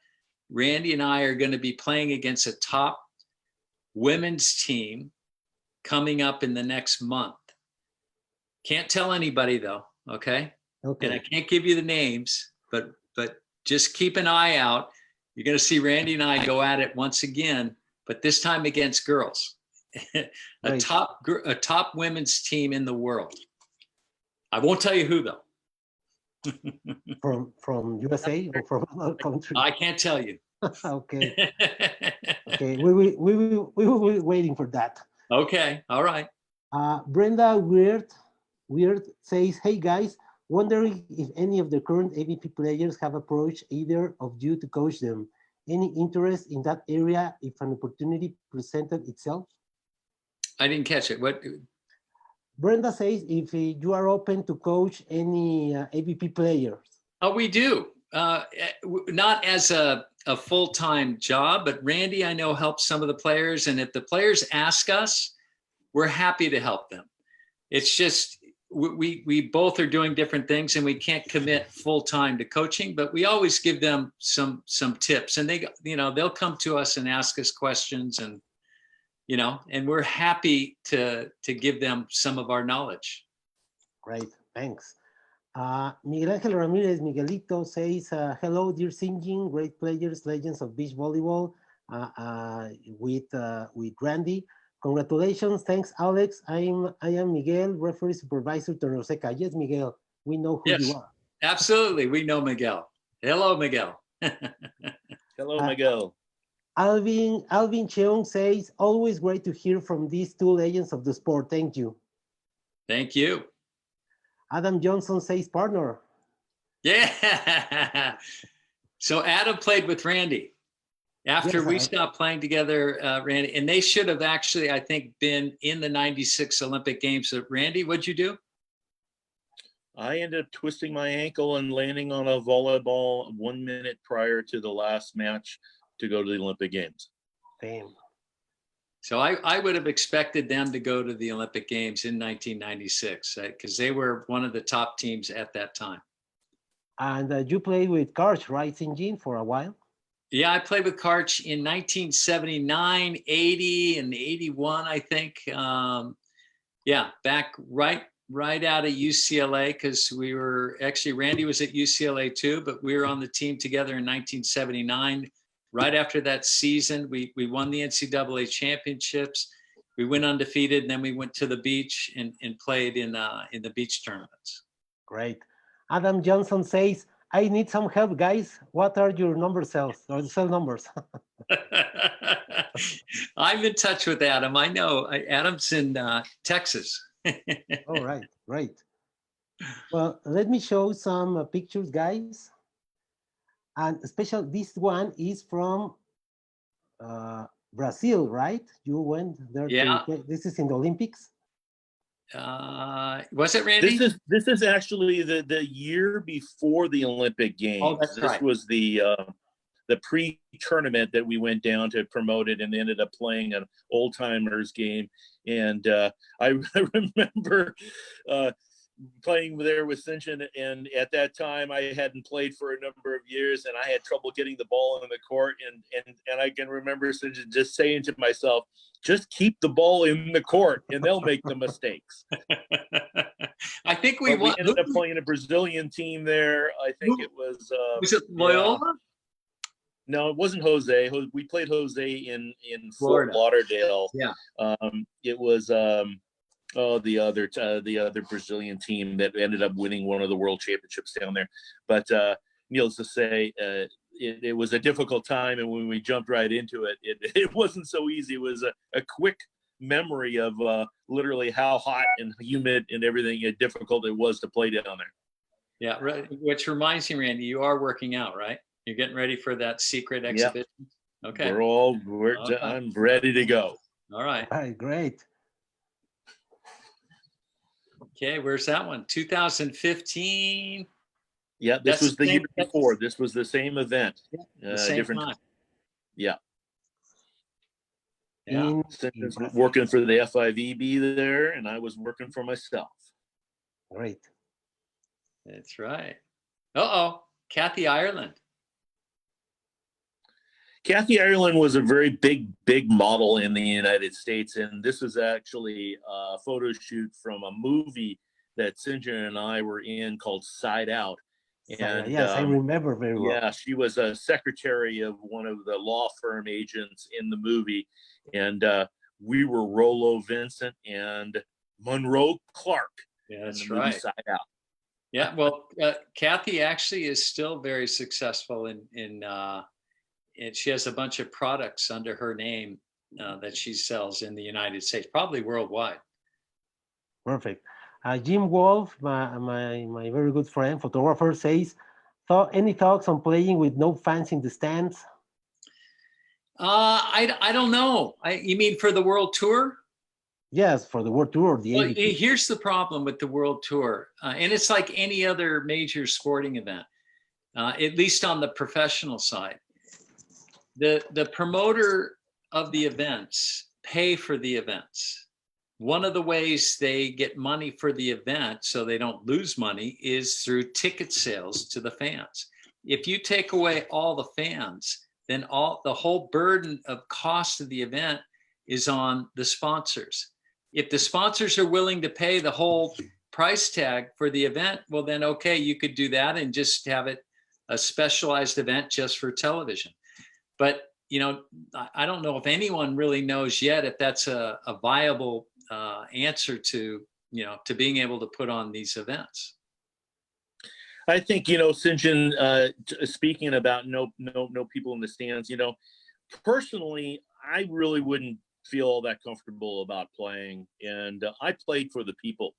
Randy and I are going to be playing against a top women's team coming up in the next month. Can't tell anybody though, okay? Okay. And I can't give you the names, but just keep an eye out. You're going to see Randy and I go at it once again, but this time against girls. a top women's team in the world. I won't tell you who though. from USA or from another country? I can't tell you. Okay. Okay. We will be waiting for that. Okay. All right. Brenda Weird says, hey guys, wondering if any of the current AVP players have approached either of you to coach them. Any interest in that area if an opportunity presented itself? I didn't catch it. What? Brenda says if you are open to coach any AVP players. Oh, we do. Not as a full-time job, but Randy, I know, helps some of the players. And if the players ask us, we're happy to help them. It's just, we both are doing different things and we can't commit full-time to coaching, but we always give them some tips, and they'll come to us and ask us questions, and and we're happy to give them some of our knowledge. Great, thanks. Miguel Angel Ramirez, Miguelito says, hello, dear Sinjin, great players, legends of beach volleyball with Randy. Congratulations, thanks, Alex. I am Miguel, referee supervisor to Roseca. Yes, Miguel, we know who you are. Absolutely, we know Miguel. Hello, Miguel. Hello, Miguel. Alvin Cheong says, always great to hear from these two legends of the sport. Thank you. Thank you. Adam Johnson says, partner. Yeah. So Adam played with Randy after we stopped playing together, Randy, and they should have actually, I think, been in the 96 Olympic Games. So Randy, what'd you do? I ended up twisting my ankle and landing on a volleyball 1 minute prior to the last match to go to the Olympic Games. Damn. So I would have expected them to go to the Olympic Games in 1996 because they were one of the top teams at that time. And you played with Karch, right, Sinjin, for a while? Yeah, I played with Karch in 1979, 80, and 81, I think. Yeah, back right out of UCLA, because we were actually, Randy was at UCLA too, but we were on the team together in 1979. Right after that season, we won the NCAA championships. We went undefeated, and then we went to the beach and played in the beach tournaments. Great. Adam Johnson says, I need some help, guys. What are your cell numbers? I'm in touch with Adam. I know Adam's in Texas. All right, great. Well, let me show some pictures, guys. And especially this one is from Brazil, right? You went there. Yeah. This is in the Olympics. Was it Randy? This is actually the year before the Olympic Games. Oh, that's right. This was the pre-tournament that we went down to promote it and ended up playing an old timers game. And I remember playing there with Sinjin, and at that time I hadn't played for a number of years, and I had trouble getting the ball in the court. And I can remember Sinjin just saying to myself, "Just keep the ball in the court, and they'll make the mistakes." I think we ended up playing a Brazilian team there. I think it was. Was it Loyola? Yeah. No, it wasn't Jose. We played Jose in Florida. Fort Lauderdale. Yeah. It was the other Brazilian team that ended up winning one of the world championships down there. But needless to say, it was a difficult time, and when we jumped right into it, it wasn't so easy. It was a quick memory of literally how hot and humid and everything difficult it was to play down there. Yeah, right. Which reminds me, Randy, you are working out, right? You're getting ready for that secret exhibition. Yep. Okay. Okay. I'm ready to go. All right. All right, great. Okay, where's that one? 2015. Yeah, this was the year before. This was the same event. The same different time. Yeah. Yeah. Working for the FIVB there, and I was working for myself. Great. That's right. Uh-oh, Kathy Ireland. Kathy Ireland was a very big model in the United States, and this was actually a photo shoot from a movie that Sinjin and I were in called Side Out. And yes, I remember very well. Yeah, she was a secretary of one of the law firm agents in the movie, and we were Rollo Vincent and Monroe Clark. Yeah, that's right. Side Out. Yeah, well, Kathy actually is still very successful and she has a bunch of products under her name that she sells in the United States, probably worldwide. Perfect. Jim Wolf, my very good friend, photographer, says, any thoughts on playing with no fans in the stands? I don't know. You mean for the World Tour? Yes, for the World Tour. Well, here's the problem with the World Tour, and it's like any other major sporting event, at least on the professional side. The promoter of the events pay for the events. One of the ways they get money for the event so they don't lose money is through ticket sales to the fans. If you take away all the fans, then the whole burden of cost of the event is on the sponsors. If the sponsors are willing to pay the whole price tag for the event, well then, okay, you could do that and just have it a specialized event just for television. But, I don't know if anyone really knows yet if that's a viable answer to being able to put on these events. I think, Sinjin, speaking about no people in the stands, personally, I really wouldn't feel all that comfortable about playing. And I played for the people.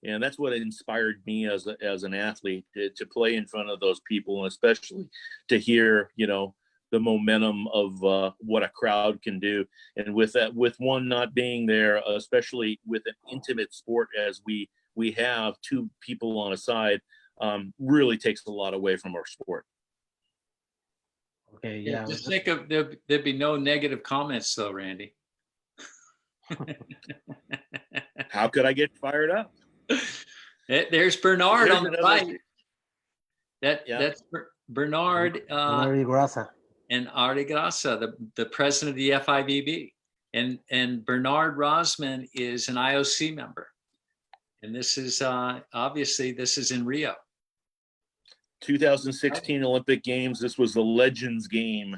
And that's what inspired me as an athlete to play in front of those people, and especially to hear, the momentum of what a crowd can do. And with that, with one not being there, especially with an intimate sport as we have two people on a side, really takes a lot away from our sport. Okay, yeah. Just think of there'd be no negative comments though, Randy. How could I get fired up? There's Bernard on the right. That's Bernard. Bernard Grassa. And Ari Grassa, the president of the FIVB. And Bernard Rosman is an IOC member. And this is obviously this is in Rio. 2016 Olympic Games. This was the Legends game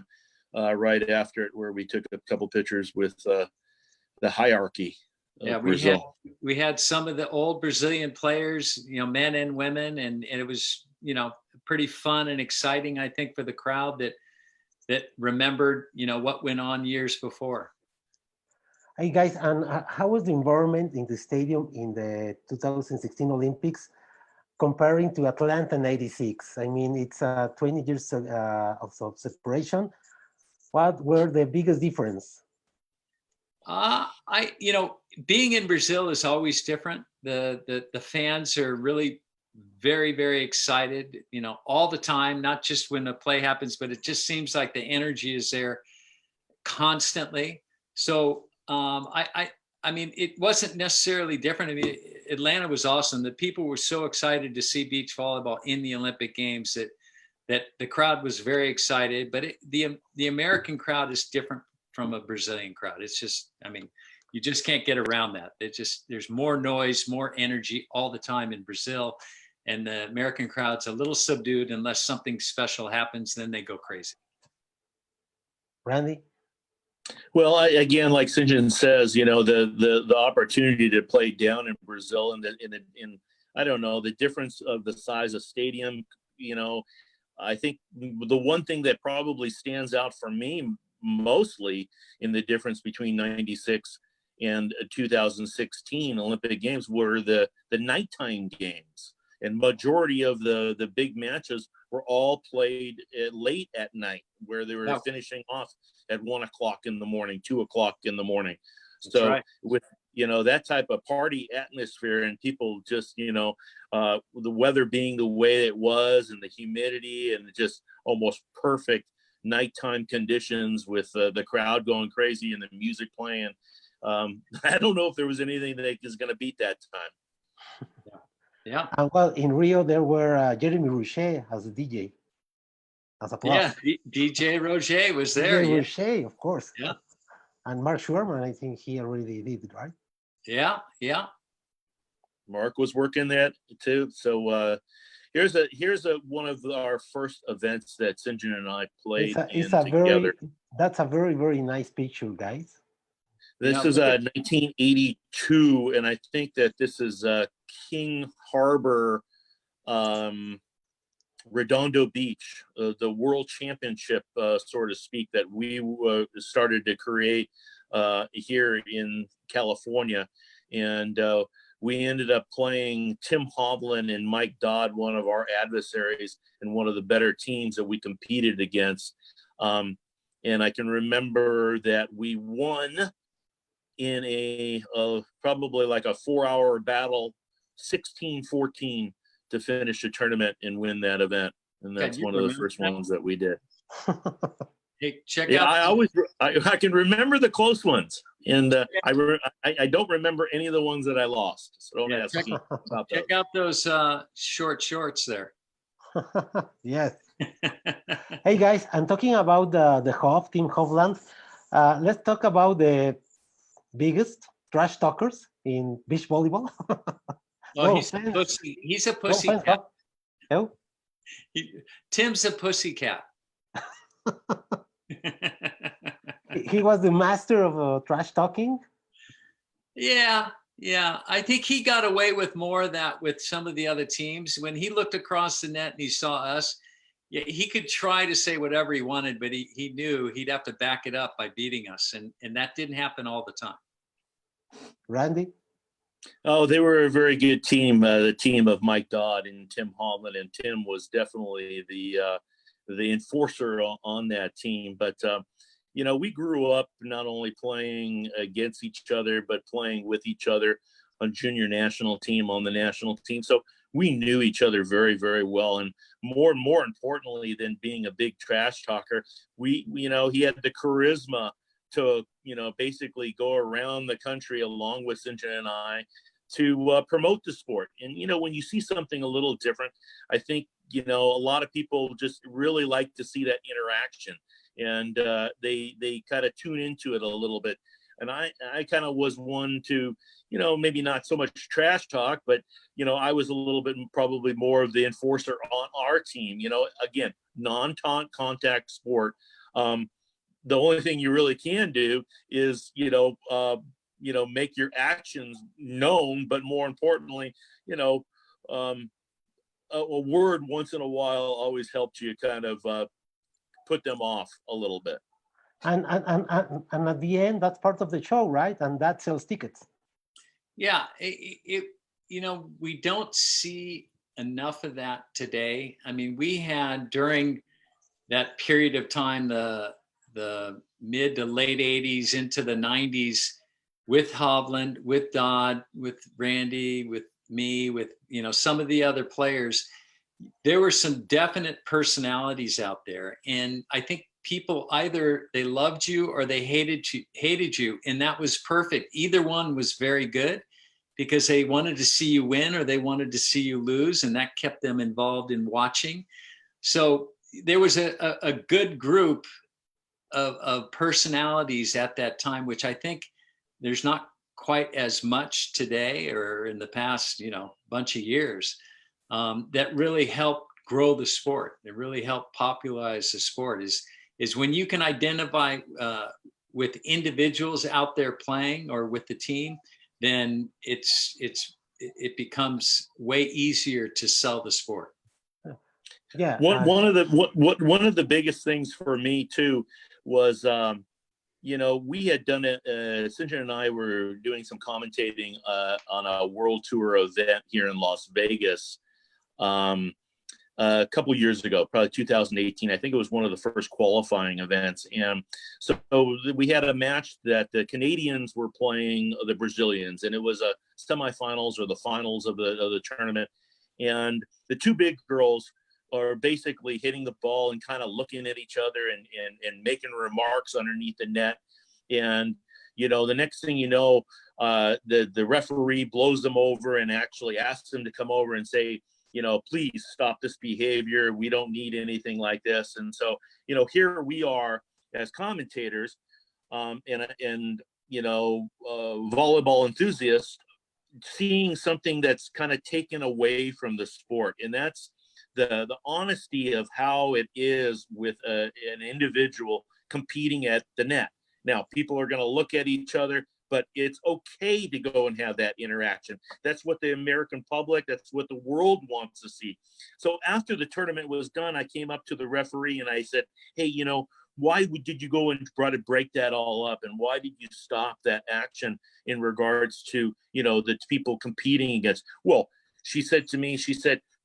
right after it, where we took a couple pictures with the hierarchy. Yeah, we had some of the old Brazilian players, men and women, and it was pretty fun and exciting, I think, for the crowd that remembered what went on years before. Hey guys, and how was the environment in the stadium in the 2016 Olympics comparing to Atlanta in '86? I mean, it's 20 years of separation. What were the biggest difference? Being in Brazil is always different. The fans are really very, very excited, all the time, not just when the play happens, but it just seems like the energy is there constantly. So I mean, it wasn't necessarily different. I mean, Atlanta was awesome. The people were so excited to see beach volleyball in the Olympic Games that the crowd was very excited. But the American crowd is different from a Brazilian crowd. It's just, I mean, you just can't get around that. There's more noise, more energy all the time in Brazil. And the American crowd's a little subdued unless something special happens, then they go crazy. Randy? Well, again, like Sinjin says, the opportunity to play down in Brazil and in I don't know, the difference of the size of stadium, I think the one thing that probably stands out for me mostly in the difference between 96 and 2016 Olympic Games were the nighttime games. And majority of the big matches were all played late at night, where they were finishing off at 1 o'clock in the morning, 2 o'clock in the morning. So right. With that type of party atmosphere and people just the weather being the way it was and the humidity and just almost perfect nighttime conditions with the crowd going crazy and the music playing. I don't know if there was anything that is going to beat that time. Yeah. And well, in Rio, there were Jeremy Rocher as a DJ, as a plus. Yeah, DJ Roger was there. DJ Rocher, of course. Yeah. And Mark Sherman, I think he already did, right? Yeah. Mark was working that too. So here's one of our first events that Sinjin and I played together. That's a very, very nice picture, guys. This is 1982, and I think that this is King Harbor, Redondo Beach, the World Championship, so to speak, that we started to create here in California. And we ended up playing Tim Hovland and Mike Dodd, one of our adversaries and one of the better teams that we competed against. And I can remember that we won in a probably like a 4-hour battle, 16-14 to finish the tournament and win that event. And that's one of the first ones that we did. Hey, check out. I can remember the close ones, and I don't remember any of the ones that I lost. So don't ask me about those. Check out those short shorts there. Yes. Hey guys, I'm talking about the Hov, Team Hovland. Let's talk about the biggest trash talkers in beach volleyball. He's a pussy cat. No? Tim's a pussy cat. He was the master of trash talking. Yeah. I think he got away with more of that with some of the other teams. When he looked across the net and he saw us, he could try to say whatever he wanted, but he knew he'd have to back it up by beating us. And that didn't happen all the time. Randy? Oh, they were a very good team, the team of Mike Dodd and Tim Holland. And Tim was definitely the enforcer on that team. But, we grew up not only playing against each other, but playing with each other on junior national team, on the national team. So we knew each other very, very well. And more importantly than being a big trash talker, he had the charisma to, basically go around the country along with Sinjin and I to promote the sport. And, when you see something a little different, I think, a lot of people just really like to see that interaction, and they kind of tune into it a little bit. And I kind of was one to, maybe not so much trash talk, but, I was a little bit probably more of the enforcer on our team, again, non-contact sport. The only thing you really can do is, make your actions known, but more importantly, a word once in a while always helps you kind of put them off a little bit. And at the end, that's part of the show, right? And that sells tickets. Yeah, we don't see enough of that today. I mean, we had during that period of time, the mid to late 80s into the 90s, with Hovland, with Dodd, with Randy, with me, with some of the other players, there were some definite personalities out there. And I think people either they loved you or they hated you, and that was perfect. Either one was very good. because they wanted to see you win or they wanted to see you lose, and that kept them involved in watching. So there was a good group of personalities at that time, which I think there's not quite as much today or in the past, bunch of years, that really helped grow the sport. It really helped popularize the sport is when you can identify with individuals out there playing or with the team, then it becomes way easier to sell the sport. Yeah. One of the biggest things for me too was, we had done it. Sinjin and I were doing some commentating on a world tour event here in Las Vegas a couple years ago, probably 2018. I think it was one of the first qualifying events. And so we had a match that the Canadians were playing the Brazilians, and it was a semifinals or the finals of the tournament. And the two big girls are basically hitting the ball and kind of looking at each other and making remarks underneath the net. And, the next thing you know, the referee blows them over and actually asks them to come over and say, please stop this behavior. We don't need anything like this. And so, here we are as commentators and volleyball enthusiasts seeing something that's kind of taken away from the sport. And that's the honesty of how it is with an individual competing at the net. Now, people are going to look at each other, but it's okay to go and have that interaction. That's what the American public, that's what the world wants to see. So after the tournament was done, I came up to the referee and I said, hey, why did you go and try to break that all up? And why did you stop that action in regards to, the people competing against? Well, she said to me,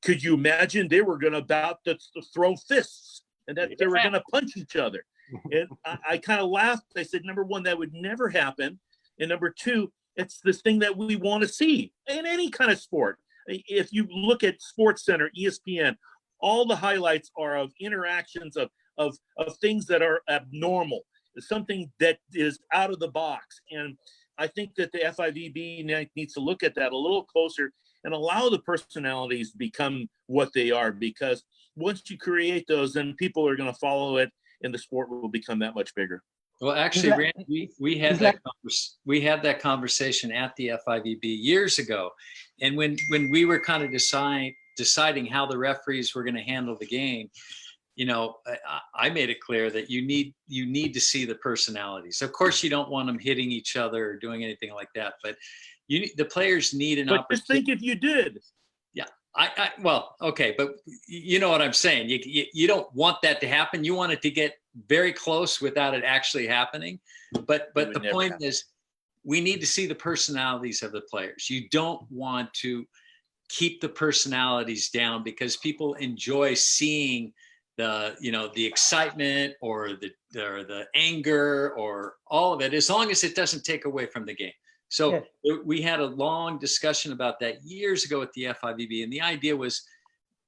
could you imagine they were about to throw fists and that they were going to punch each other? And I kind of laughed. I said, number one, that would never happen. And number two, it's this thing that we want to see in any kind of sport. If you look at SportsCenter, ESPN, all the highlights are of interactions of things that are abnormal, something that is out of the box. And I think that the FIVB needs to look at that a little closer and allow the personalities to become what they are, because once you create those, then people are going to follow it and the sport will become that much bigger. Well, actually, Randy, we had that conversation at the FIVB years ago. And when we were kind of deciding how the referees were going to handle the game, I made it clear that you need to see the personalities. Of course, you don't want them hitting each other or doing anything like that, but the players need an opportunity. But just think if you did. Yeah. Well, okay, but you know what I'm saying. You don't want that to happen. You want it to get very close without it actually happening. But the point is, we need to see the personalities of the players. You don't want to keep the personalities down because people enjoy seeing the excitement or the anger or all of it, as long as it doesn't take away from the game. So we had a long discussion about that years ago at the FIVB, and the idea was,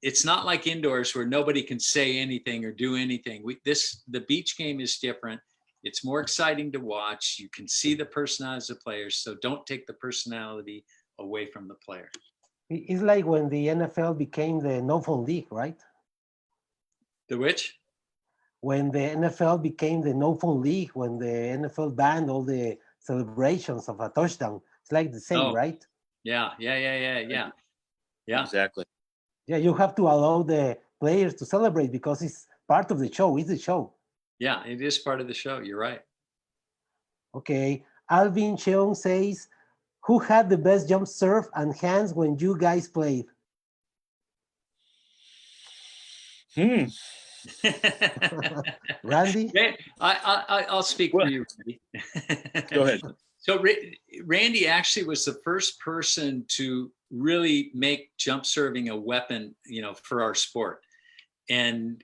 it's not like indoors where nobody can say anything or do anything. The beach game is different. It's more exciting to watch. You can see the personalities of players, so don't take the personality away from the player. It's like when the NFL became the no-phone league, right? The which? When the NFL became the no-phone league, when the NFL banned all the celebrations of a touchdown. It's like the same, right? Yeah. Exactly. Yeah, you have to allow the players to celebrate because it's part of the show. It's the show. Yeah, it is part of the show. You're right. Okay. Alvin Cheong says, who had the best jump serve and hands when you guys played? Randy? I'll speak for you, Randy. Go ahead. So Randy actually was the first person to really make jump serving a weapon, for our sport. And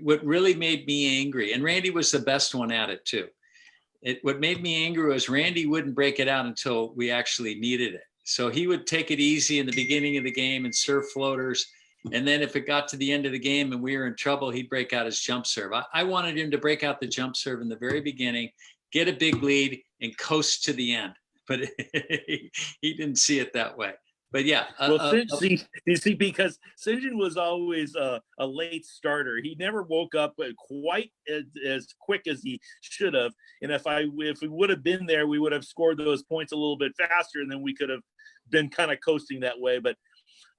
what really made me angry, and Randy was the best one at it too. What made me angry was Randy wouldn't break it out until we actually needed it. So he would take it easy in the beginning of the game and serve floaters. And then if it got to the end of the game and we were in trouble, he'd break out his jump serve. I wanted him to break out the jump serve in the very beginning, get a big lead, and coast to the end. but he didn't see it that way. But yeah, well, you see, because Sinjin was always a late starter. He never woke up quite as quick as he should have. And if we would have been there, we would have scored those points a little bit faster, and then we could have been kind of coasting that way. But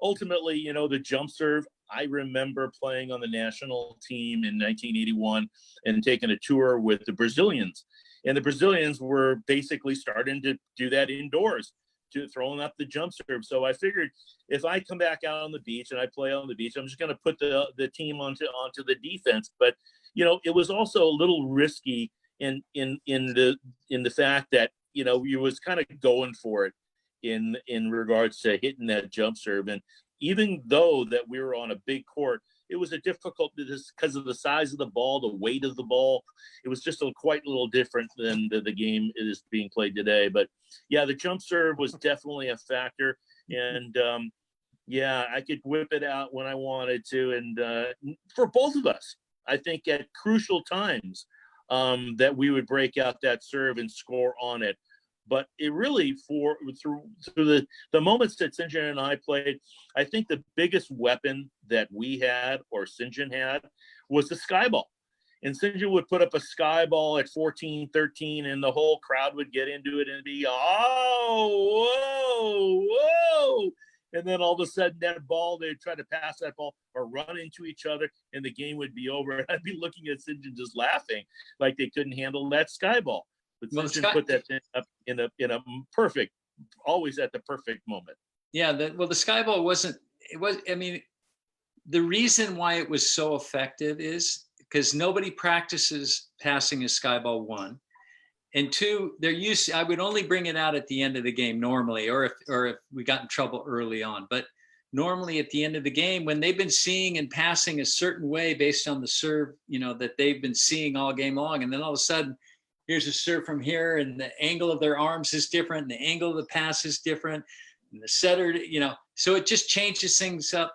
ultimately, you know, the jump serve, I remember playing on the national team in 1981 and taking a tour with the Brazilians. And the Brazilians were basically starting to do that indoors, to throwing up the jump serve. So I figured if I come back out on the beach and I play on the beach, I'm just going to put the team onto the defense. But, you know, it was also a little risky in the fact that, you know, you was kind of going for it in regards to hitting that jump serve. And even though that we were on a big court, it was a difficult because of the size of the ball, the weight of the ball. It was just quite a little different than the game is being played today. But yeah, the jump serve was definitely a factor. And yeah, I could whip it out when I wanted to. And for both of us, I think at crucial times that we would break out that serve and score on it. But it really, through the moments that Sinjin and I played, I think the biggest weapon that we had, or Sinjin had, was the sky ball. And Sinjin would put up a sky ball at 14, 13, and the whole crowd would get into it and be, oh, whoa, whoa. And then all of a sudden that ball, they'd try to pass that ball or run into each other, and the game would be over. And I'd be looking at Sinjin just laughing like they couldn't handle that sky ball. But Sinjin put that thing up in a perfect, always at the perfect moment. Yeah, the sky ball wasn't. It was. I mean, the reason why it was so effective is because nobody practices passing a sky ball. One, and two, they're used. I would only bring it out at the end of the game normally, or if we got in trouble early on. But normally at the end of the game, when they've been seeing and passing a certain way based on the serve, you know, that they've been seeing all game long, and then all of a sudden, here's a serve from here, and the angle of their arms is different, and the angle of the pass is different, and the setter, you know, so it just changes things up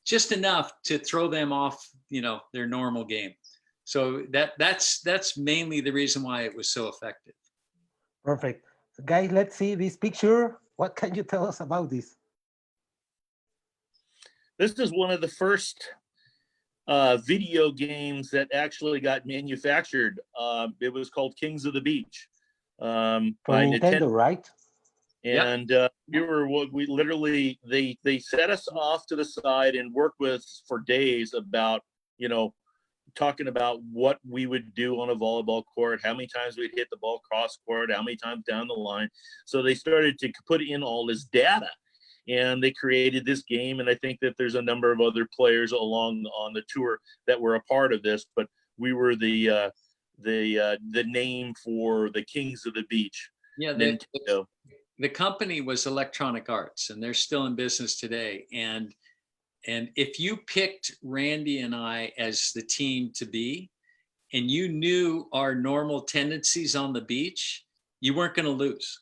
just enough to throw them off, you know, their normal game. So that's mainly the reason why it was so effective. Perfect. So guys, let's see this picture. What can you tell us about this? This is one of the first video games that actually got manufactured. It was called Kings of the Beach by Nintendo, right? And we literally they set us off to the side and worked with us for days about, you know, talking about what we would do on a volleyball court, how many times we'd hit the ball cross court, how many times down the line. So they started to put in all this data, and they created this game. And I think that there's a number of other players along on the tour that were a part of this, but we were the name for the Kings of the Beach. Yeah, the company was Electronic Arts, and they're still in business today. And if you picked Randy and I as the team to be, and you knew our normal tendencies on the beach, you weren't going to lose,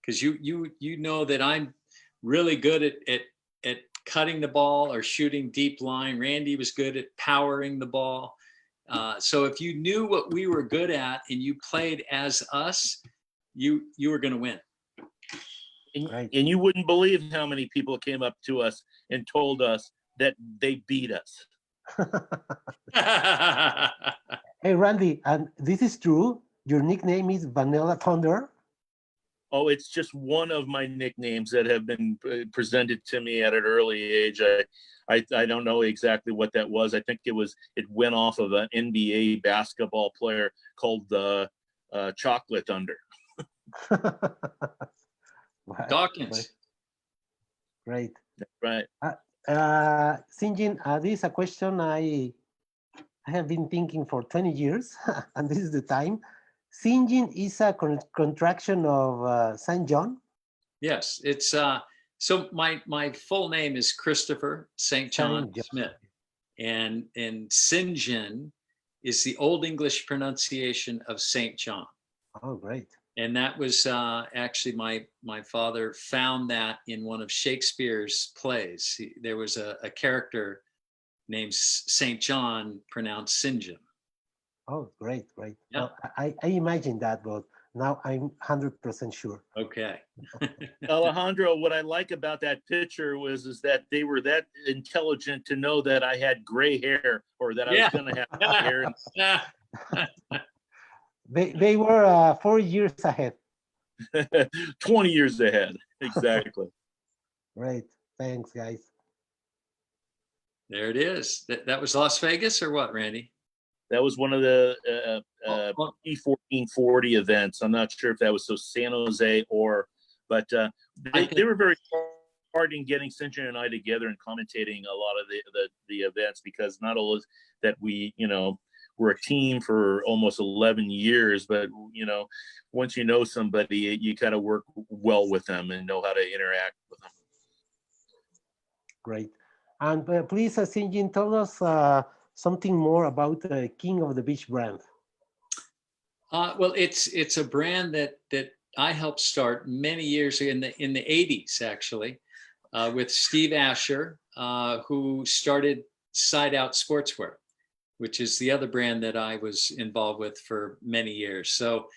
because you know that I'm really good at cutting the ball or shooting deep line. Randy was good at powering the ball. So if you knew what we were good at and you played as us, you were going to win. And you wouldn't believe how many people came up to us and told us that they beat us. Hey, Randy, and this is true? Your nickname is Vanilla Thunder? Oh, it's just one of my nicknames that have been presented to me at an early age. I don't know exactly what that was. I think it went off of an NBA basketball player called Chocolate Thunder. Dawkins. Great. Right. Sinjin, this is a question I have been thinking for 20 years, and this is the time. Sinjin is a contraction of Saint John? Yes, it's so my full name is Christopher St. John Smith, and Sinjin is the Old English pronunciation of St. John. Oh, great. And that was actually my father found that in one of Shakespeare's plays. There was a character named St. John pronounced Sinjin. Oh, great. Yeah. Well, I imagined that, but Now I'm 100% sure. Okay. Alejandro, what I like about that picture is that they were that intelligent to know that I had gray hair or that I was going to have gray hair. They were 4 years ahead. 20 years ahead. Exactly. Great. Thanks, guys. There it is. That was Las Vegas or what, Randy? That was one of the E1440 events. I'm not sure if that was San Jose but they were very hard in getting Sinjin and I together and commentating a lot of the events, because not only that we, we're a team for almost 11 years, but, once you know somebody, you kind of work well with them and know how to interact with them. Great. And please, Sinjin, tell us something more about the King of the Beach brand. Well, it's a brand that I helped start many years ago in the 80s, actually, with Steve Asher, who started Side Out Sportswear, which is the other brand that I was involved with for many years. So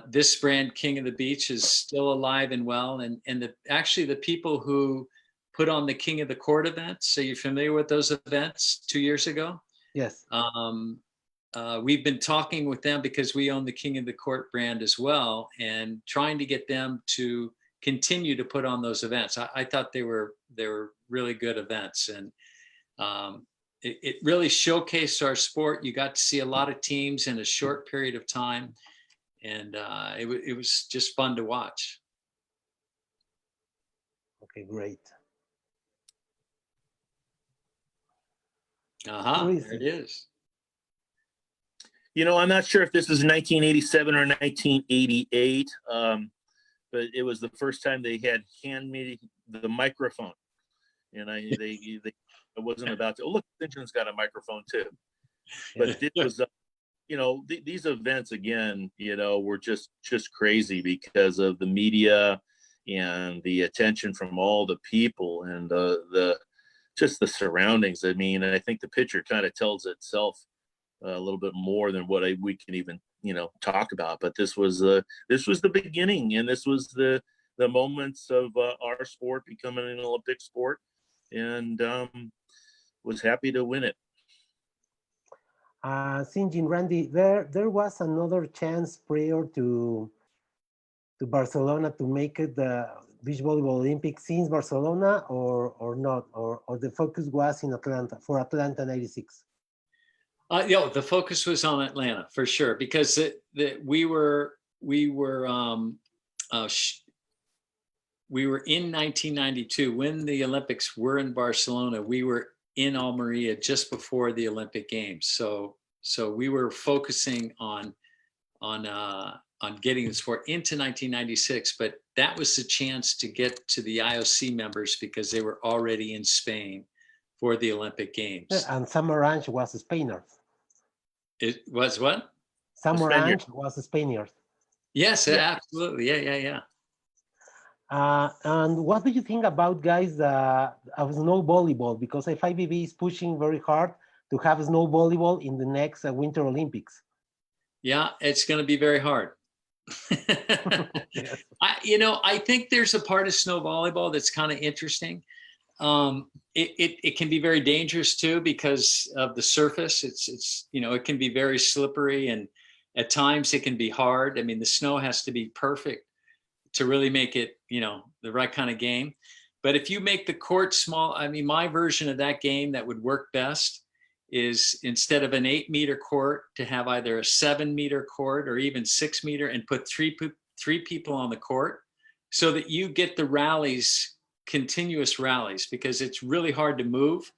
this brand, King of the Beach, is still alive and well. And actually the people who put on the King of the Court events, so you're familiar with those events 2 years ago? Yes. We've been talking with them because we own the King of the Court brand as well, and trying to get them to continue to put on those events. I thought they were really good events, and it really showcased our sport. You got to see a lot of teams in a short period of time, and it was just fun to watch. Okay, great. There it is. I'm not sure if this is 1987 or 1988, but it was the first time they had handed me the microphone, and I wasn't about to. Oh, look, Sinjin's got a microphone too. But it was, these events again, were just crazy because of the media and the attention from all the people and just the surroundings. I mean, I think the picture kind of tells itself a little bit more than what we can even, talk about. But this was the beginning, and this was the moments of our sport becoming an Olympic sport, and was happy to win it. Sinjin, Randy, there was another chance prior to Barcelona to make it the Beach Volleyball Olympics since Barcelona, or not, or the focus was in Atlanta for Atlanta '96. The focus was on Atlanta for sure, because we were in 1992 when the Olympics were in Barcelona. We were in Almeria just before the Olympic Games, so we were focusing on getting the sport into 1996. But that was the chance to get to the IOC members because they were already in Spain for the Olympic Games. And Sam Orange was a Spaniard. It was what? Sam Orange was a Spaniard. Yes, yeah. Absolutely. Yeah. And what do you think about, guys, of snow volleyball? Because FIVB is pushing very hard to have snow volleyball in the next Winter Olympics. Yeah, it's going to be very hard. Yes. I think there's a part of snow volleyball that's kind of interesting. It can be very dangerous too because of the surface. It's it can be very slippery, and at times it can be hard. I mean, the snow has to be perfect to really make it, the right kind of game. But if you make the court small, I mean, my version of that game that would work best is, instead of an 8-meter court, to have either a 7-meter court or even 6-meter, and put three people on the court, so that you get the rallies, continuous rallies, because it's really hard to move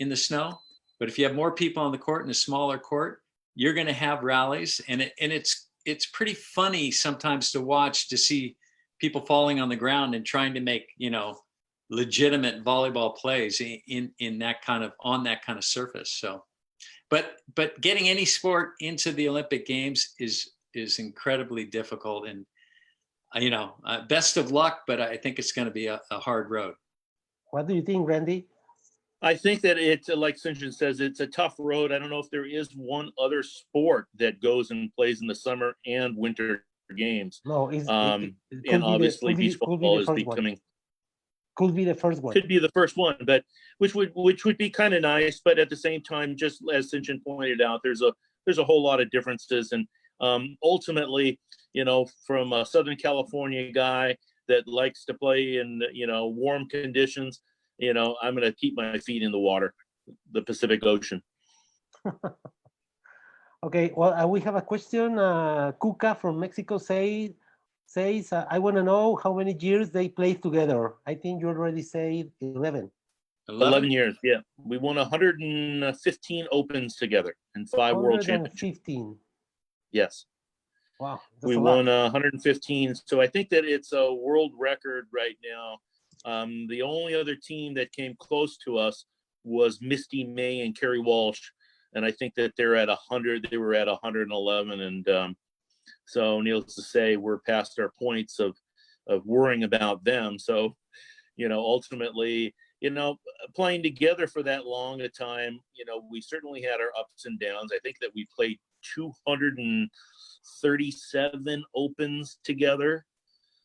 in the snow. But if you have more people on the court in a smaller court, you're going to have rallies, and it's pretty funny sometimes to watch, to see people falling on the ground and trying to make legitimate volleyball plays in that kind of surface. So, but getting any sport into the Olympic Games is incredibly difficult, and best of luck, but I think it's going to be a hard road. What do you think, Randy? I think that it's, like Sinjin says, it's a tough road. I don't know if there is one other sport that goes and plays in the summer and winter games. No, it And obviously beach could be volleyball the is first one. becoming, Could be the first one. could be the first one, but which would be kind of nice. But at the same time, just as Sinjin pointed out, there's a whole lot of differences. And ultimately, from a Southern California guy that likes to play in, warm conditions, I'm going to keep my feet in the water, the Pacific Ocean. Okay, well, we have a question. Kuka from Mexico says, I want to know how many years they played together. I think you already said 11. 11 years, yeah. We won 115 Opens together and 5 World Championships. 115. Yes. Wow, we won 115. So I think that it's a world record right now. The only other team that came close to us was Misty May and Kerry Walsh. And I think that they're at 100. They were at 111. And so needless to say, we're past our points of worrying about them. So, ultimately, playing together for that long a time, we certainly had our ups and downs. I think that we played 237 Opens together,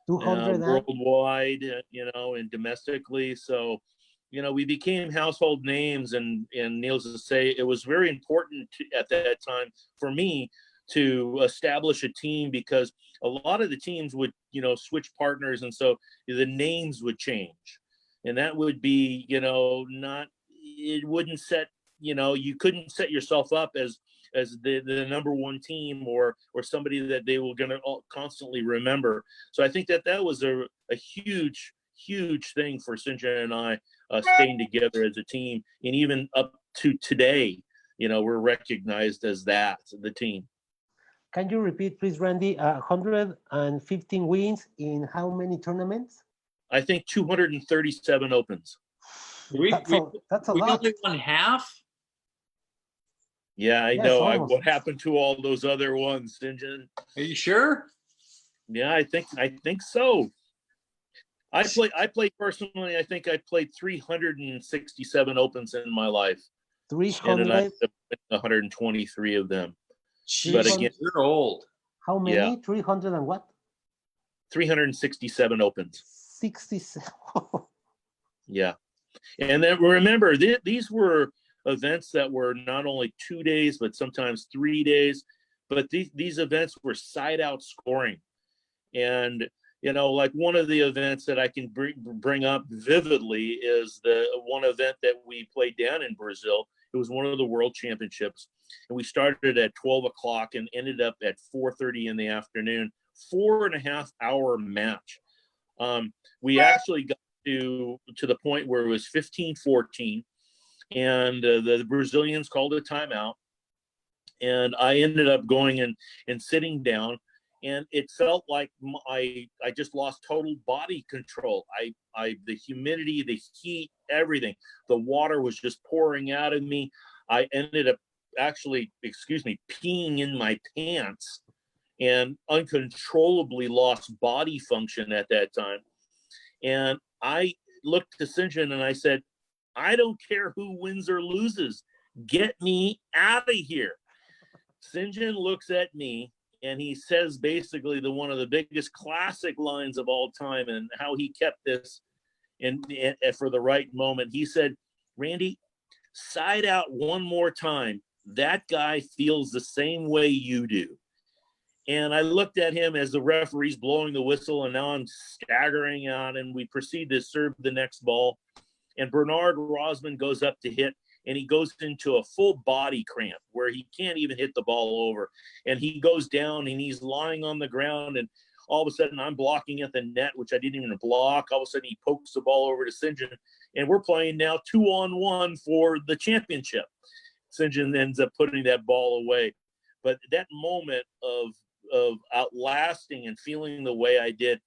200 worldwide, and domestically. So, we became household names, and needless to say, it was very important at that time for me to establish a team, because a lot of the teams would, switch partners, and so the names would change. And that would be, it wouldn't set, you couldn't set yourself up as the number one team or somebody that they were going to constantly remember. So I think that was a huge thing for Sinjin and I, staying together as a team. And even up to today, we're recognized as the team. Can you repeat, please, Randy? 115 wins in how many tournaments? I think 237 Opens. That's a we lot. only won half? Yeah, I know. What happened to all those other ones, Sinjin? Are you sure? Yeah, I think so. I played personally. I think I played 367 Opens in my life. 300. And I 123 of them. Jeez, but again, you're old. How many? Yeah. 300 and what? 367 Opens. 67. Yeah. And then remember, these were events that were not only 2 days, but sometimes 3 days. But these events were side out scoring. And, like one of the events that I can bring up vividly is the one event that we played down in Brazil. It was one of the World Championships. And we started at 12 o'clock and ended up at 4:30 in the afternoon, 4.5 hour match. We actually got to the point where it was 15-14, and the Brazilians called a timeout, and I ended up going and sitting down, and it felt like I just lost total body control. The humidity, the heat, everything, the water was just pouring out of me. I ended up actually, peeing in my pants, and uncontrollably lost body function at that time. And I looked to Sinjin and I said, I don't care who wins or loses. Get me out of here. Sinjin looks at me and he says basically one of the biggest classic lines of all time, and how he kept this and for the right moment. He said, Randy, side out one more time. That guy feels the same way you do. And I looked at him as the referee's blowing the whistle, and now I'm staggering out, and we proceed to serve the next ball. And Bernard Rosman goes up to hit, and he goes into a full body cramp where he can't even hit the ball over. And he goes down, and he's lying on the ground, and all of a sudden I'm blocking at the net, which I didn't even block. All of a sudden he pokes the ball over to Sinjin, and we're playing now 2-on-1 for the championship. Sinjin ends up putting that ball away. But that moment of outlasting and feeling the way I did,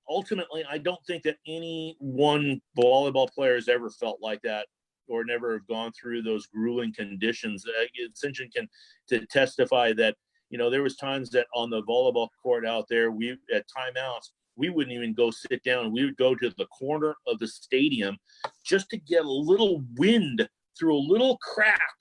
ultimately, I don't think that any one volleyball player has ever felt like that or never have gone through those grueling conditions. Sinjin can to testify that, there was times that on the volleyball court out there, we at timeouts, we wouldn't even go sit down. We would go to the corner of the stadium just to get a little wind through a little crack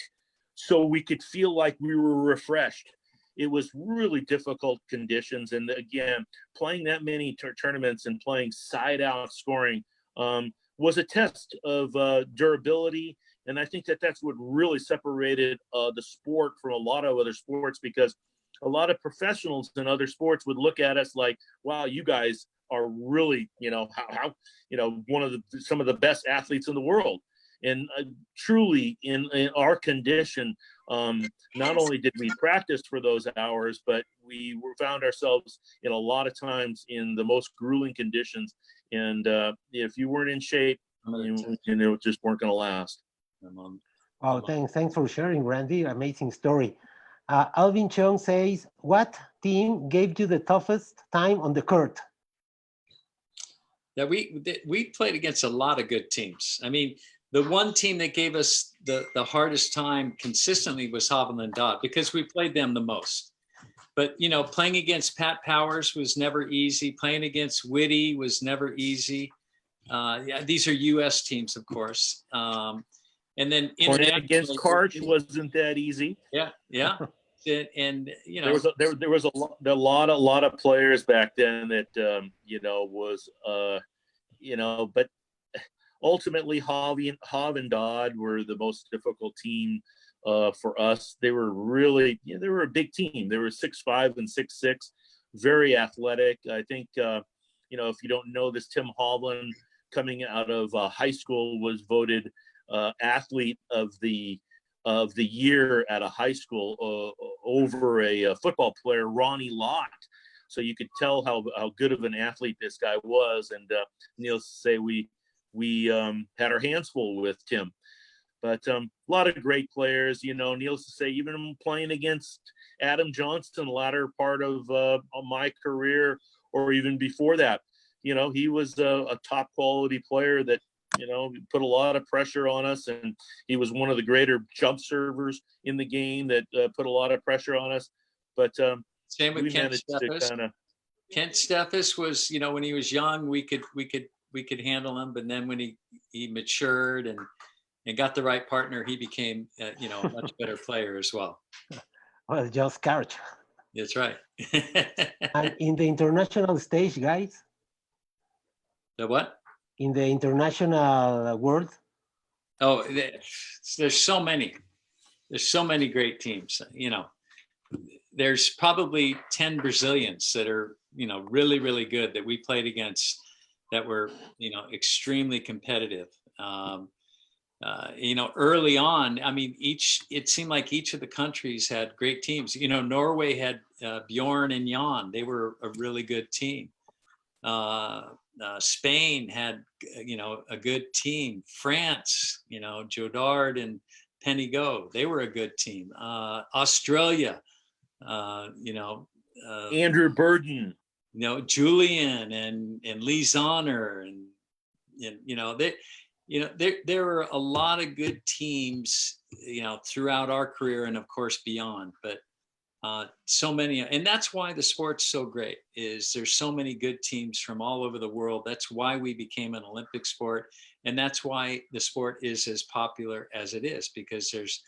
so we could feel like we were refreshed. it was really difficult conditions. And again, playing that many tournaments and playing side out scoring was a test of durability. And I think that that's what really separated the sport from a lot of other sports, because a lot of professionals in other sports would look at us like, wow, you guys are really, how one of some of the best athletes in the world. And truly in our condition, not only did we practice for those hours, but we found ourselves in a lot of times in the most grueling conditions. And if you weren't in shape, you just weren't going to last. Oh, thanks for sharing, Randy. Amazing story. Alvin Chung says, what team gave you the toughest time on the court? Yeah, we played against a lot of good teams. I mean, the one team that gave us the hardest time consistently was Hovland Dodd, because we played them the most. But, playing against Pat Powers was never easy. Playing against Whitty was never easy. These are U.S. teams, of course. And then against Karch wasn't that easy. Yeah. And there was a lot of players back then that but ultimately Hov and Dodd were the most difficult team for us. They were really they were a big team. They were 6'5" and 6'6", very athletic. I think if you don't know this, Tim Hovland, coming out of high school, was voted athlete of the year at a high school over a football player, Ronnie Lott. So you could tell how good of an athlete this guy was. And needless to say, we had our hands full with Tim. But a lot of great players, needless to say, even playing against Adam Johnston, latter part of my career, or even before that, he was a top quality player that, put a lot of pressure on us. And he was one of the greater jump servers in the game that put a lot of pressure on us. But same with Kent Steffes. Kent Steffes was, when he was young, we could handle him. But then when he matured and got the right partner, he became, a much better player as well. Well, just Karch. That's right. And in the international stage, guys? The what? In the international world? Oh, there's so many. There's so many great teams. There's probably 10 Brazilians that are, really, really good that we played against that were, extremely competitive. Early on, I mean, it seemed like each of the countries had great teams. Norway had Bjorn and Jan. They were a really good team. Spain had, a good team. France, Jodard and Penigot, they were a good team. Australia, Andrew Burden, Julian and Lee Zahner, and there were a lot of good teams, throughout our career and of course beyond. But so many, and that's why the sport's so great, is there's so many good teams from all over the world. That's why we became an Olympic sport. And that's why the sport is as popular as it is, because there's,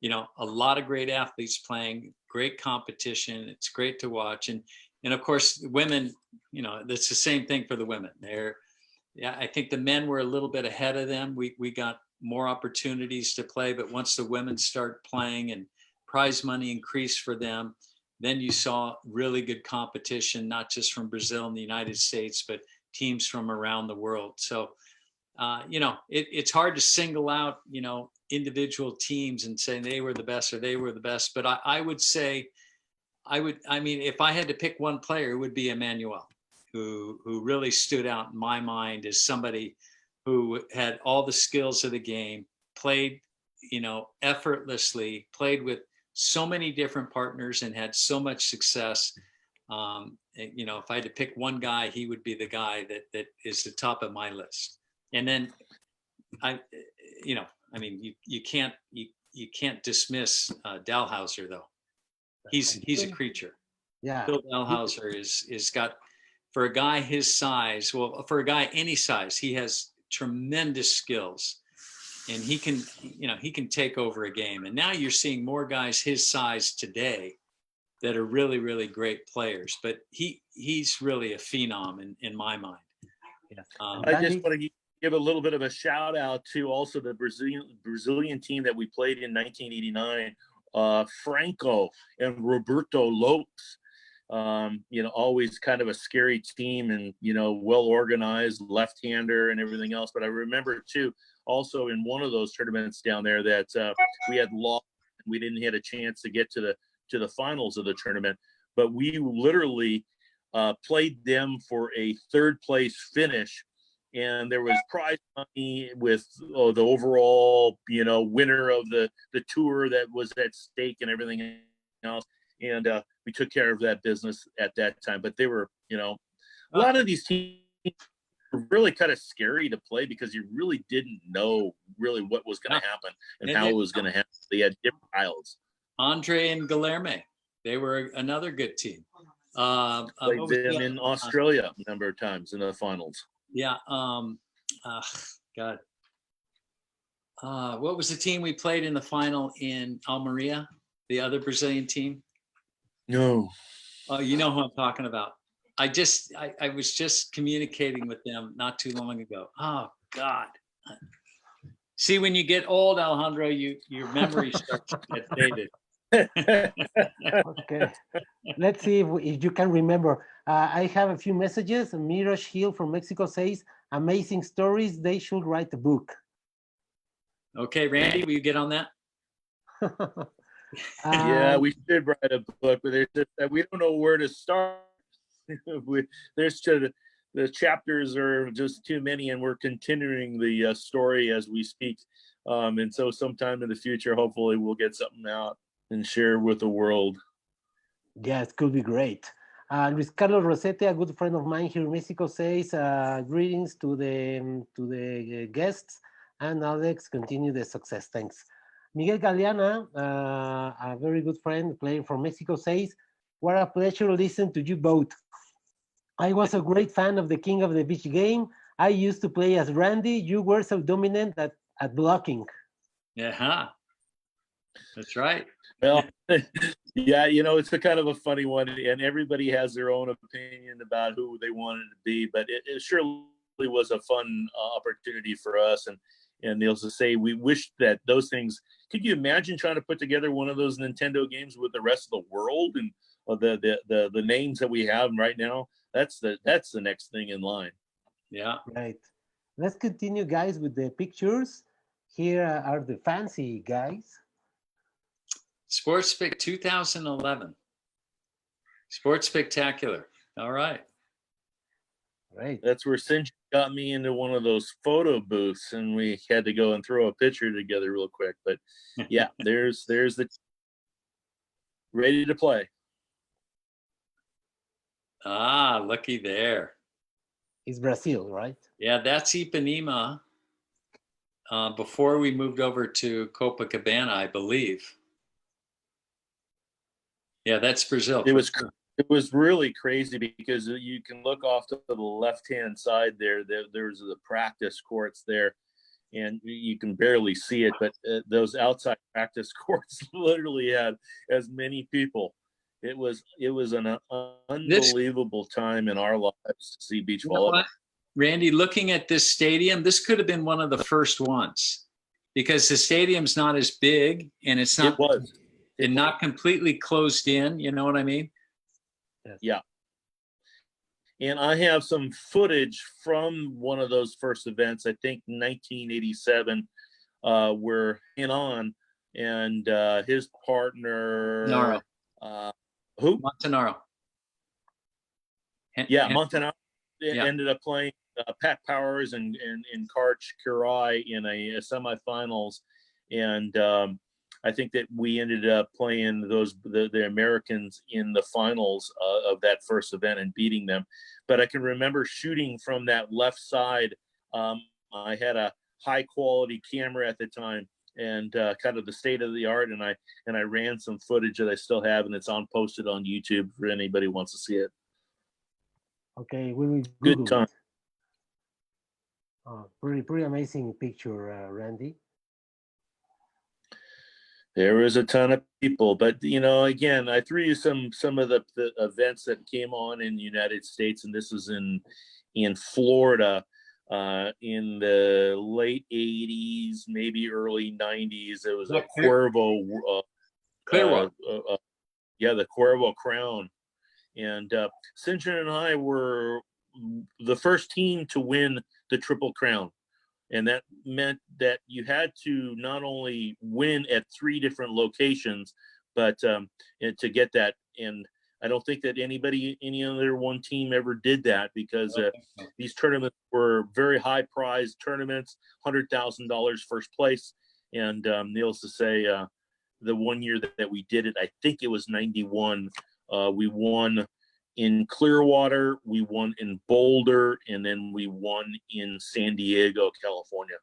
a lot of great athletes playing, great competition. It's great to watch. And of course, women, that's the same thing for the women. I think the men were a little bit ahead of them. We got more opportunities to play, but once the women start playing and prize money increased for them, then you saw really good competition, not just from Brazil and the United States, but teams from around the world. So, it's hard to single out, individual teams and say they were the best or they were the best. But I would say, if I had to pick one player, it would be Emmanuel, who really stood out in my mind as somebody who had all the skills of the game, played, effortlessly, played with so many different partners and had so much success. If I had to pick one guy, he would be the guy that is the top of my list. And then you can't dismiss Dalhouser though. He's a creature. Yeah. Phil Dalhouser is got, for a guy his size, well, for a guy any size, he has tremendous skills. And he can take over a game. And now you're seeing more guys his size today that are really, really great players. But he's really a phenom in my mind. Yes. I just want to give a little bit of a shout out to also the Brazilian team that we played in 1989, Franco and Roberto Lopes. Always kind of a scary team and, well organized, left-hander and everything else. But I remember too, also in one of those tournaments down there that we had lost. We didn't get a chance to get to the finals of the tournament, but we literally played them for a third place finish. And there was prize money with the overall, winner of the tour that was at stake and everything else. And we took care of that business at that time. But they were, a lot of these teams were really kind of scary to play because you really didn't know really what was going to happen and how it was going to happen. They had different styles. Andre and Guilherme, they were another good team. Played them in Australia a number of times in the finals. Yeah. God. What was the team we played in the final in Almeria? The other Brazilian team? No. Oh, you know who I'm talking about. I was just communicating with them not too long ago. Oh God. See, when you get old, Alejandro, your memory starts to get dated. Okay. Let's see if you can remember. I have a few messages. Mirage Hill from Mexico says, amazing stories. They should write a book. Okay, Randy, will you get on that? Yeah, we should write a book, but there's just that we don't know where to start. The chapters are just too many, and we're continuing the story as we speak. And so sometime in the future, hopefully we'll get something out and share with the world. Yes, could be great. Luis Carlos Rosete, a good friend of mine here in Mexico, says greetings to the guests, and Alex, continue the success. Thanks. Miguel Galeana, a very good friend playing from Mexico, says, what a pleasure to listen to you both. I was a great fan of the King of the Beach game. I used to play as Randy. You were so dominant at blocking. Yeah, that's right. Well, yeah, it's a kind of a funny one, and everybody has their own opinion about who they wanted to be, but it surely was a fun opportunity for us. And they'll just say, we wish that those things, could you imagine trying to put together one of those Nintendo games with the rest of the world and the names that we have right now? That's the next thing in line. Yeah. Right. Let's continue, guys, with the pictures. Here are the fancy guys. Sports Pick 2011. Sports Spectacular. All right. Right. That's where Sinjin got me into one of those photo booths, and we had to go and throw a picture together real quick. But yeah, there's the ready to play. Ah, looky there. It's Brazil, right? Yeah, that's Ipanema. Before we moved over to Copacabana, I believe. Yeah, that's Brazil. It was really crazy because you can look off to the left-hand side there. There's the practice courts there, and you can barely see it. But those outside practice courts literally had as many people. It was an unbelievable time in our lives to see beach volleyball. Randy, looking at this stadium, this could have been one of the first ones because the stadium's not as big and it's not. It was. And not completely closed in, you know what I mean? Yeah. And I have some footage from one of those first events, I think 1987, where on and his partner who? Montanaro. Montanaro ended up playing Pat Powers and Karch Kurai in a semifinals, and I think that we ended up playing the Americans in the finals of that first event and beating them. But I can remember shooting from that left side. I had a high quality camera at the time and kind of the state of the art. And I ran some footage that I still have, and it's posted on YouTube for anybody who wants to see it. Okay, we will Google Good time. Pretty amazing picture, Randy. There was a ton of people, but again, I threw you some of the events that came on in the United States, and this was in Florida in the late '80s, maybe early '90s. There was a Cuervo, Clearwater. yeah, the Cuervo Crown, and Sinjin and I were the first team to win the Triple Crown. And that meant that you had to not only win at 3 different locations, but to get that. And I don't think that any other one team ever did that, because these tournaments were very high prize tournaments, $100,000 first place. And needless to say, the one year that we did it, I think it was '91, we won in Clearwater, we won in Boulder, and then we won in San Diego, California.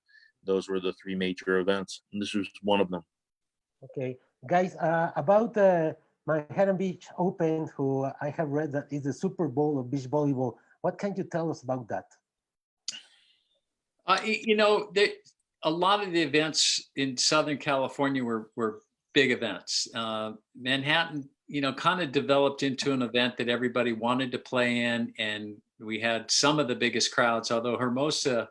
Those were the 3 major events, and this was one of them. Okay, guys, about the Manhattan Beach Open, who I have read that is the Super Bowl of beach volleyball. What can you tell us about that? A lot of the events in Southern California were big events. Manhattan, kind of developed into an event that everybody wanted to play in, and we had some of the biggest crowds, although Hermosa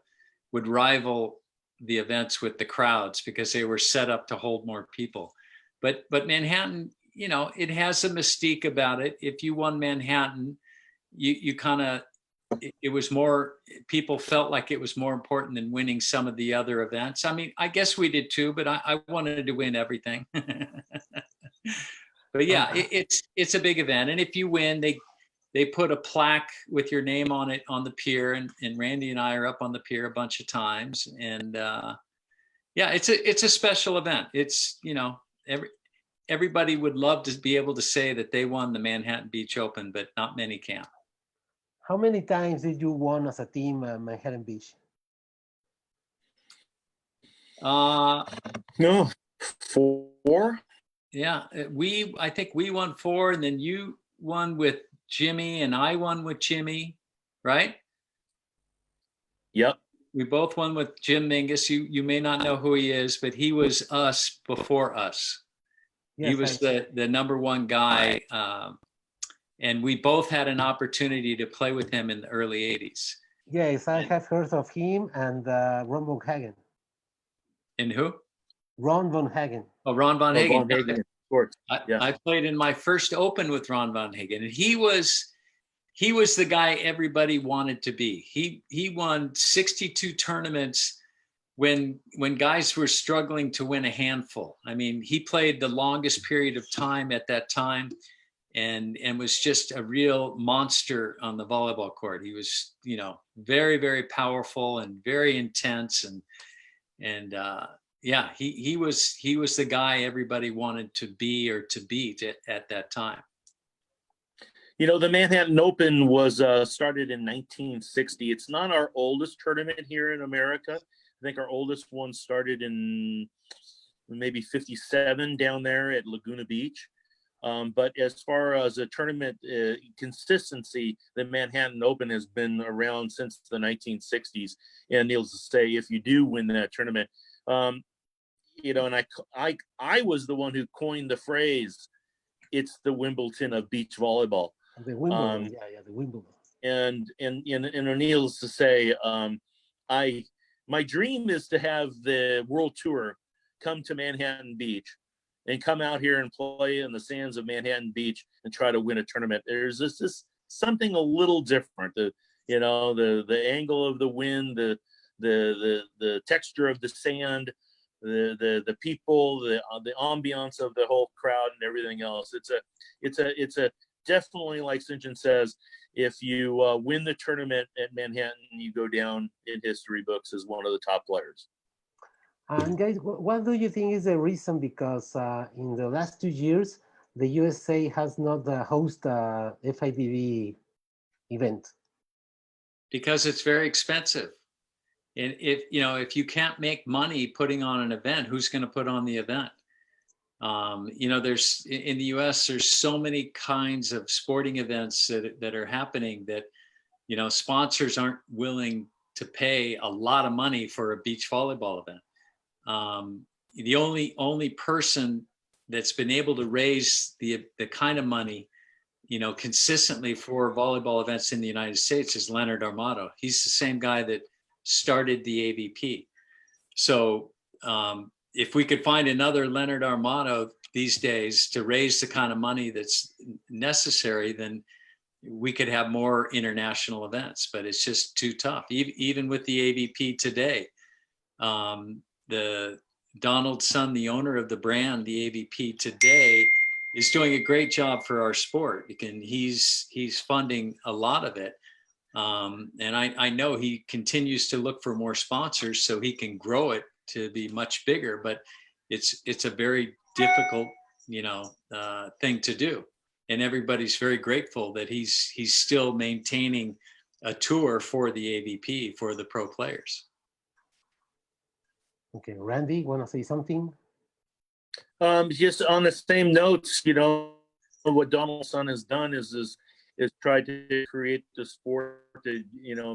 would rival the events with the crowds because they were set up to hold more people. But Manhattan, it has a mystique about it. If you won Manhattan, you kind of, it was more, people felt like it was more important than winning some of the other events. I mean, I guess we did too, but I wanted to win everything. But yeah, it's a big event, and if you win, they put a plaque with your name on it on the pier, and Randy and I are up on the pier a bunch of times, and yeah, it's a special event. It's everybody would love to be able to say that they won the Manhattan Beach Open, but not many can. How many times did you won as a team Manhattan Beach? No, 4. Yeah, I think we won 4, and then you won with Jimmy, and I won with Jimmy, right? Yep. We both won with Jim Mingus. You may not know who he is, but he was us before us. Yes, he was the number 1 guy, and we both had an opportunity to play with him in the early '80s. Yes, I have heard of him and Ron Von Hagen. And who? Ron Von Hagen. Oh, Ron Von Hagen. Von Hagen, of course. Yeah. I played in my first Open with Ron Von Hagen, and he was the guy everybody wanted to be. He won 62 tournaments when guys were struggling to win a handful. I mean, he played the longest period of time at that time, and was just a real monster on the volleyball court. He was, very, very powerful and very intense, and yeah, he was the guy everybody wanted to be or to beat at that time. The Manhattan Open was started in 1960. It's not our oldest tournament here in America. I think our oldest one started in maybe '57 down there at Laguna Beach. But as far as a tournament consistency, the Manhattan Open has been around since the 1960s. And needless to say, if you do win that tournament, and I was the one who coined the phrase, "It's the Wimbledon of beach volleyball." The Wimbledon, the Wimbledon. And needless to say, my dream is to have the World Tour come to Manhattan Beach and come out here and play in the sands of Manhattan Beach and try to win a tournament. There's just something a little different. The angle of the wind, the texture of the sand, the people, the ambiance of the whole crowd and everything else. It's a definitely, like Sinjin says, if you win the tournament at Manhattan, you go down in history books as one of the top players. And guys, what do you think is the reason? Because in the last 2 years, the USA has not hosted a FIVB event. Because it's very expensive. And if you can't make money putting on an event, who's going to put on the event? There's in the US, there's so many kinds of sporting events that are happening that, sponsors aren't willing to pay a lot of money for a beach volleyball event. The only person that's been able to raise the kind of money, consistently for volleyball events in the United States is Leonard Armato. He's the same guy that started the AVP. So if we could find another Leonard Armato these days to raise the kind of money that's necessary, then we could have more international events, but it's just too tough. Even with the AVP today, the Donald Sun, the owner of the brand, the AVP today, is doing a great job for our sport, and he's funding a lot of it. And I know he continues to look for more sponsors so he can grow it to be much bigger, but it's a very difficult, thing to do. And everybody's very grateful that he's still maintaining a tour for the AVP for the pro players. Okay, Randy, want to say something? Just on the same notes, what Donaldson has done is tried to create the sport to,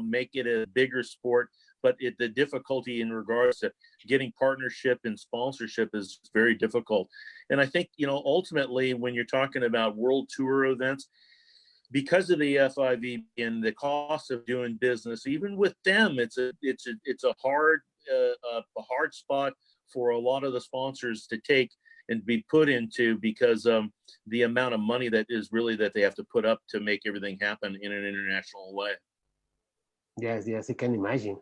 make it a bigger sport, but the difficulty in regards to getting partnership and sponsorship is very difficult. And I think, ultimately when you're talking about world tour events, because of the FIV and the cost of doing business, even with them, it's a hard spot for a lot of the sponsors to take and be put into, because the amount of money that they have to put up to make everything happen in an international way. Yes, I can imagine.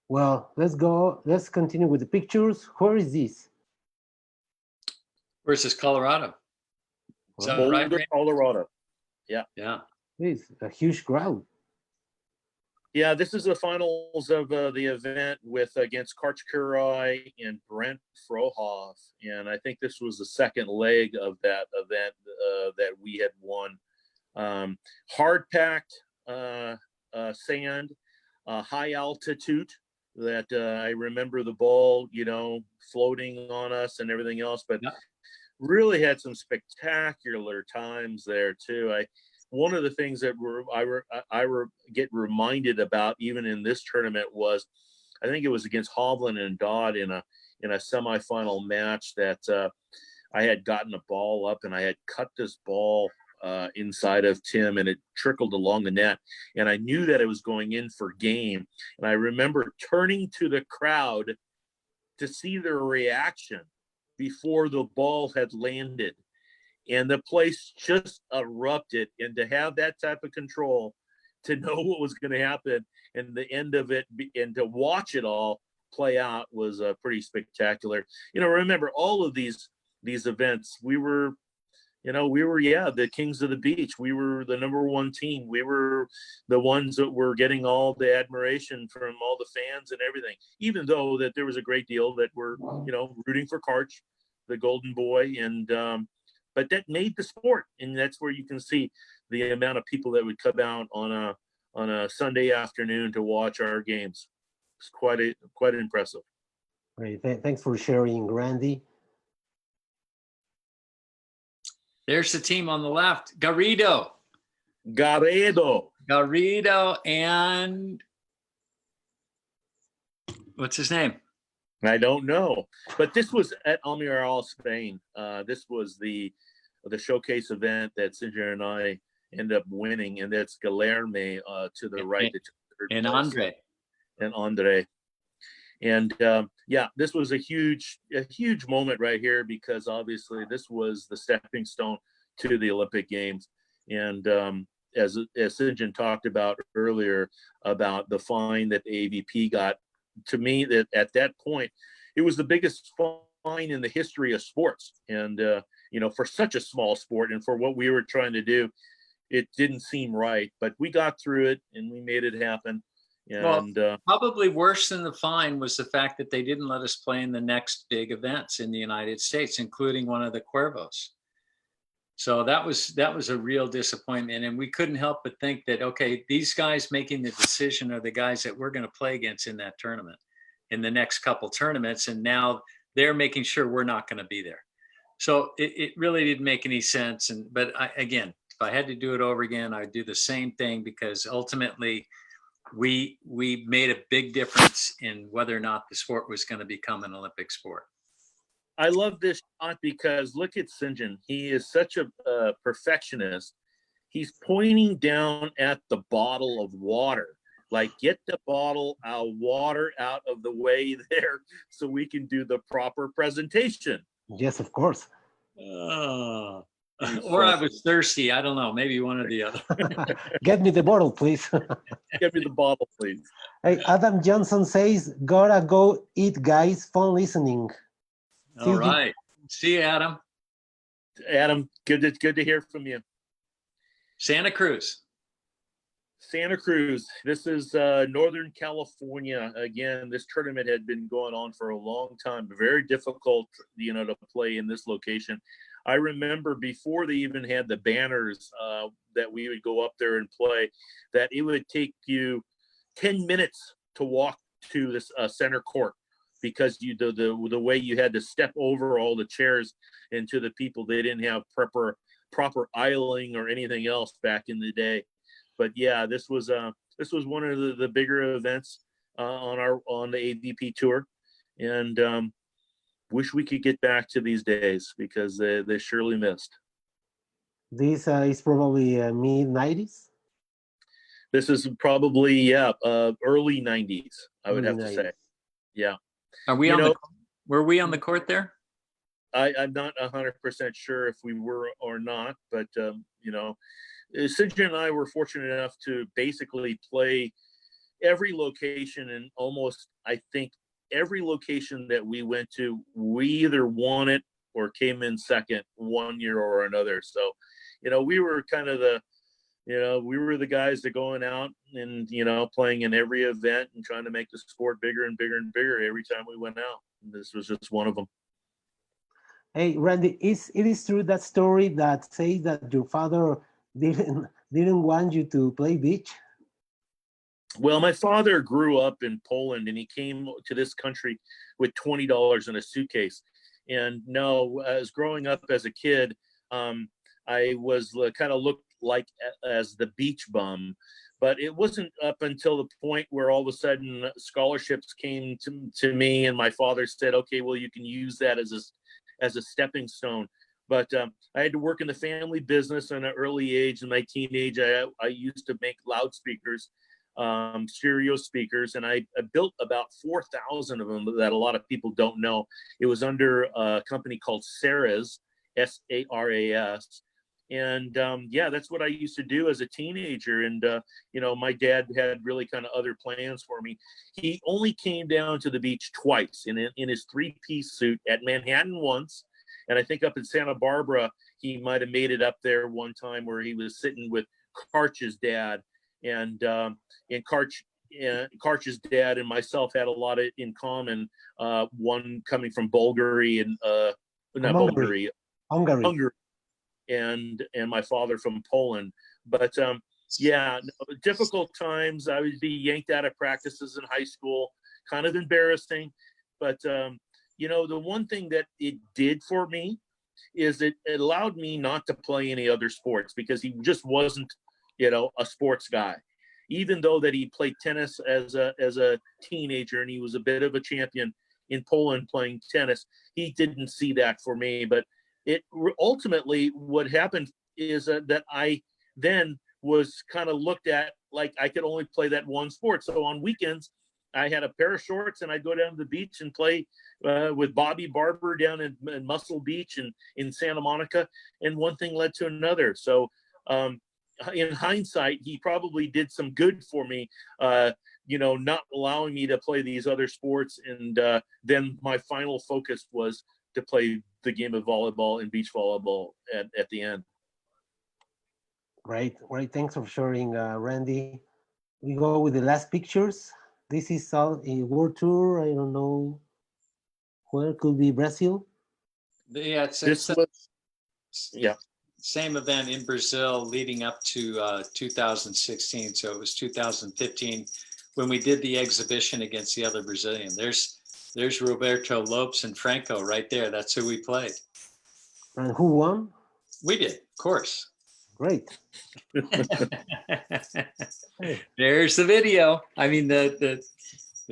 Well, let's continue with the pictures. Where is this? Versus Colorado. Is that right, Boulder, Colorado. Yeah. It's a huge crowd. Yeah, this is the finals of the event against Karchkurai and Brent Frohoff, and I think this was the second leg of that event that we had won. Hard packed sand, high altitude. That I remember the ball, floating on us and everything else, but really had some spectacular times there too. One of the things that I get reminded about even in this tournament was, I think it was against Hovland and Dodd in a semifinal match that I had gotten a ball up and I had cut this ball inside of Tim and it trickled along the net, and I knew that it was going in for game. And I remember turning to the crowd to see their reaction before the ball had landed. And the place just erupted, and to have that type of control, to know what was going to happen and the end of it, and to watch it all play out was pretty spectacular. Remember all of these events, we were the kings of the beach. We were the number one team. We were the ones that were getting all the admiration from all the fans and everything, even though that there was a great deal that were, rooting for Karch, the golden boy. And, but that made the sport, and that's where you can see the amount of people that would come out on a Sunday afternoon to watch our games. It's quite impressive. Great, thanks for sharing, Randy. There's the team on the left: Garrido, and what's his name? I don't know, but this was at Almiral, Spain. This was the showcase event that Sinjin and I ended up winning, and that's Guilherme to the right, and Andre. And this was a huge moment right here, because obviously this was the stepping stone to the Olympic Games. And as Sinjin talked about earlier about the fine that the AVP got, to me, that at that point, it was the biggest fine in the history of sports. And, for such a small sport and for what we were trying to do, it didn't seem right, but we got through it and we made it happen. And probably worse than the fine was the fact that they didn't let us play in the next big events in the United States, including one of the Cuervos. So that was a real disappointment, and we couldn't help but think that, okay, these guys making the decision are the guys that we're going to play against in that tournament, in the next couple tournaments, and now they're making sure we're not going to be there. So it really didn't make any sense. But again, if I had to do it over again, I'd do the same thing, because ultimately we made a big difference in whether or not the sport was going to become an Olympic sport. I love this shot because look at Sinjin. He is such a perfectionist. He's pointing down at the bottle of water. Like, get the bottle of water out of the way there so we can do the proper presentation. Yes, of course. Or I was thirsty. I don't know. Maybe one or the other. Get me the bottle, please. Give me the bottle, please. Hey, Adam Johnson says, gotta go eat, guys. Fun listening. All right. See you, Adam. Adam, good to hear from you. Santa Cruz. Santa Cruz. This is Northern California. Again, this tournament had been going on for a long time. Very difficult, to play in this location. I remember before they even had the banners that we would go up there and play, that it would take you 10 minutes to walk to this center court, because the way you had to step over all the chairs into the people. They didn't have proper aisling or anything else back in the day. But yeah, this was one of the bigger events on the AVP tour, and wish we could get back to these days because they surely missed. This is probably mid-90s? This is probably, early 90s, I would have to say. Yeah. Are we were we on the court there? I'm not 100% sure if we were or not, but, Sinjin and I were fortunate enough to basically play every location, and almost, I think, every location that we went to, we either won it or came in second one year or another. So, we were kind of we were the guys that going out and, playing in every event and trying to make the sport bigger and bigger and bigger every time we went out. And this was just one of them. Hey, Randy, it is true that story that says that your father didn't want you to play beach? Well, my father grew up in Poland, and he came to this country with $20 in a suitcase. And no, as growing up as a kid, I was kind of looked like as the beach bum. But it wasn't up until the point where all of a sudden scholarships came to me, and my father said, okay, well, you can use that as a stepping stone. But I had to work in the family business at an early age. In my teenage, I used to make loudspeakers, stereo speakers, and I built about 4,000 of them that a lot of people don't know. It was under a company called Saras, Saras. And that's what I used to do as a teenager. And, my dad had really kind of other plans for me. He only came down to the beach twice in his 3-piece suit at Manhattan once. And I think up in Santa Barbara, he might have made it up there one time where he was sitting with Karch's dad. And Karch's dad and myself had a lot in common. One coming from Bulgaria and Hungary, and my father from Poland. But difficult times. I would be yanked out of practices in high school, kind of embarrassing. But the one thing that it did for me is it allowed me not to play any other sports, because he just wasn't, a sports guy. Even though that he played tennis as a teenager, and he was a bit of a champion in Poland playing tennis, he didn't see that for me. But it ultimately, what happened is that I then was kind of looked at like I could only play that one sport. So on weekends, I had a pair of shorts, and I'd go down to the beach and play with Bobby Barber down in Muscle Beach and in Santa Monica, and one thing led to another. So in hindsight, he probably did some good for me, not allowing me to play these other sports. And then my final focus was to play the game of volleyball and beach volleyball at the end. Right. Thanks for sharing, Randy. We go with the last pictures. This is a world tour. I don't know where, could be Brazil. Yeah, same event in Brazil leading up to 2016. So it was 2015 when we did the exhibition against the other Brazilian. There's Roberto Lopes and Franco right there. That's who we played. And who won? We did, of course. Great. There's the video. I mean, the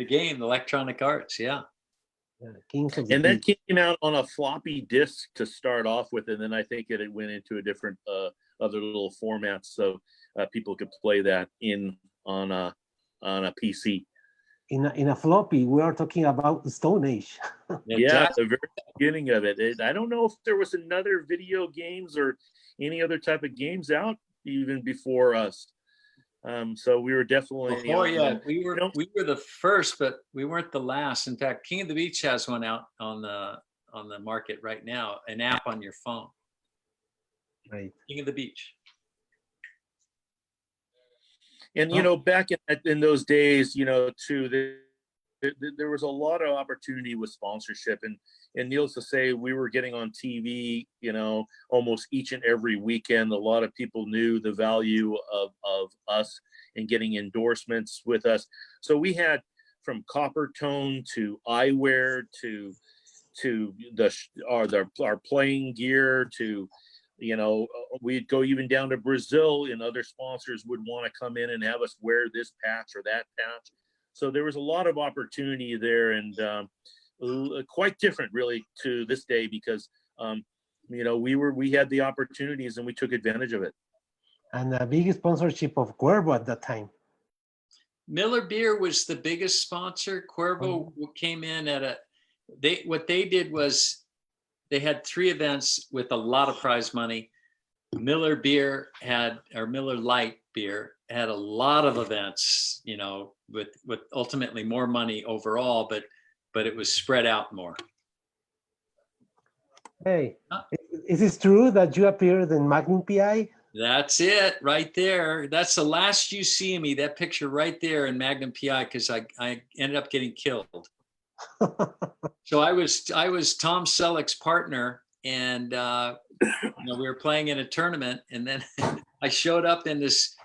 game, Electronic Arts. Yeah. Kings of the And that Beach. came out on a floppy disk to start off with, and then I think it went into a different other little formats, so people could play that on a PC. In a floppy, we are talking about the Stone Age. Yeah, the very beginning of it. I don't know if there was another video games or any other type of games out even before us. So we were definitely we were the first, but we weren't the last. In fact, King of the Beach has one out on the market right now, an app on your phone. Right. King of the Beach. And back in those days, too, there was a lot of opportunity with sponsorship, and needless to say, we were getting on TV, almost each and every weekend. A lot of people knew the value of us and getting endorsements with us. So we had from copper tone to eyewear to our playing gear to, we'd go even down to Brazil, and other sponsors would want to come in and have us wear this patch or that patch. So there was a lot of opportunity there, and quite different really to this day, because we had the opportunities and we took advantage of it. And a big sponsorship of Cuervo at that time. Miller Beer was the biggest sponsor. Cuervo came in what they did was they had 3 events with a lot of prize money. Miller Lite Beer had a lot of events, with ultimately more money overall, but it was spread out more. Hey, is it true that you appeared in Magnum PI? That's it right there. That's the last you see of me, that picture right there in Magnum PI, because I ended up getting killed. So I was Tom Selleck's partner, and we were playing in a tournament, and then I showed up in this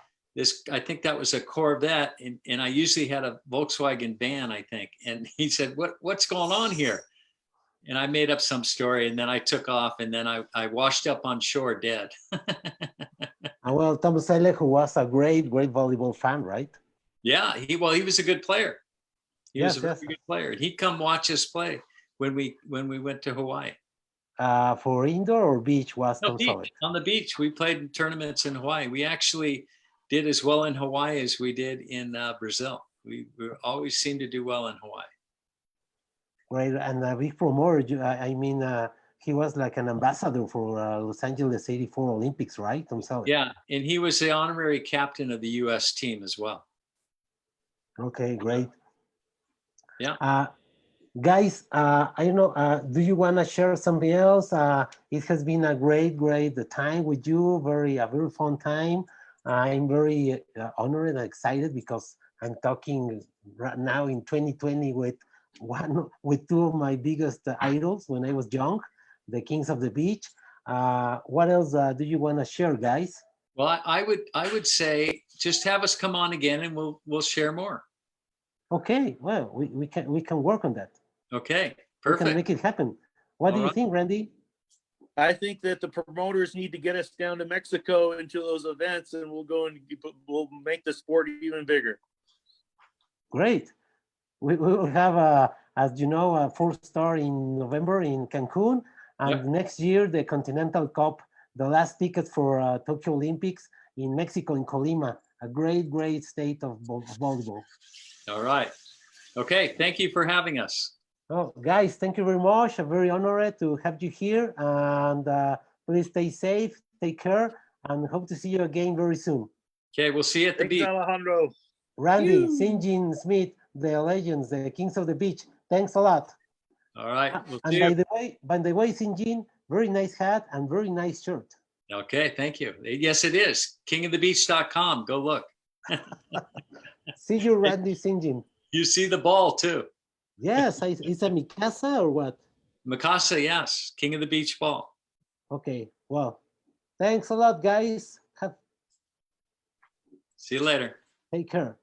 I think that was a Corvette, and I usually had a Volkswagen van, I think. And he said, what's going on here? And I made up some story, and then I took off, and then I washed up on shore dead. Well, Tom Selleck, who was a great volleyball fan, right? Yeah, he was a good player. He was a very good player. And he'd come watch us play when we went to Hawaii. For indoor or beach was Tom beach. Selleck? On the beach. We played in tournaments in Hawaii. We actually did as well in Hawaii as we did in Brazil. We always seemed to do well in Hawaii. Great, and a big promoter. He was like an ambassador for Los Angeles '84 Olympics, right, Tom Selleck? Yeah, and he was the honorary captain of the U.S. team as well. Okay, great. Yeah. Guys, I don't know, do you want to share something else? It has been a great time with you, a very fun time. I'm very honored and excited because I'm talking right now in 2020 with 2 of my biggest idols when I was young, the Kings of the Beach. What else do you want to share, guys? Well, I would say just have us come on again, and we'll share more. Okay, well, we can work on that. Okay, perfect. We can make it happen. What do you think, Randy? I think that the promoters need to get us down to Mexico into those events, and we'll make the sport even bigger. Great. We will have, as you know, a 4-star in November in Cancun, and next year the Continental Cup, the last ticket for Tokyo Olympics in Mexico, in Colima. A great state of volleyball. All right. Okay. Thank you for having us. Oh, guys, thank you very much. I'm very honored to have you here, and please stay safe, take care, and hope to see you again very soon. Okay, we'll see you at the beach. Alejandro. Randy, Sinjin, Smith, the legends, the Kings of the Beach. Thanks a lot. All right. We'll and by the way, Sinjin, very nice hat and very nice shirt. Okay, thank you. Yes, it is. kingofthebeach.com. Go look. See you, Randy, Sinjin. You see the ball too. Yes, it's a Mikasa or what? Mikasa, yes. King of the Beach ball. Okay, well, thanks a lot, guys. See you later. Take care.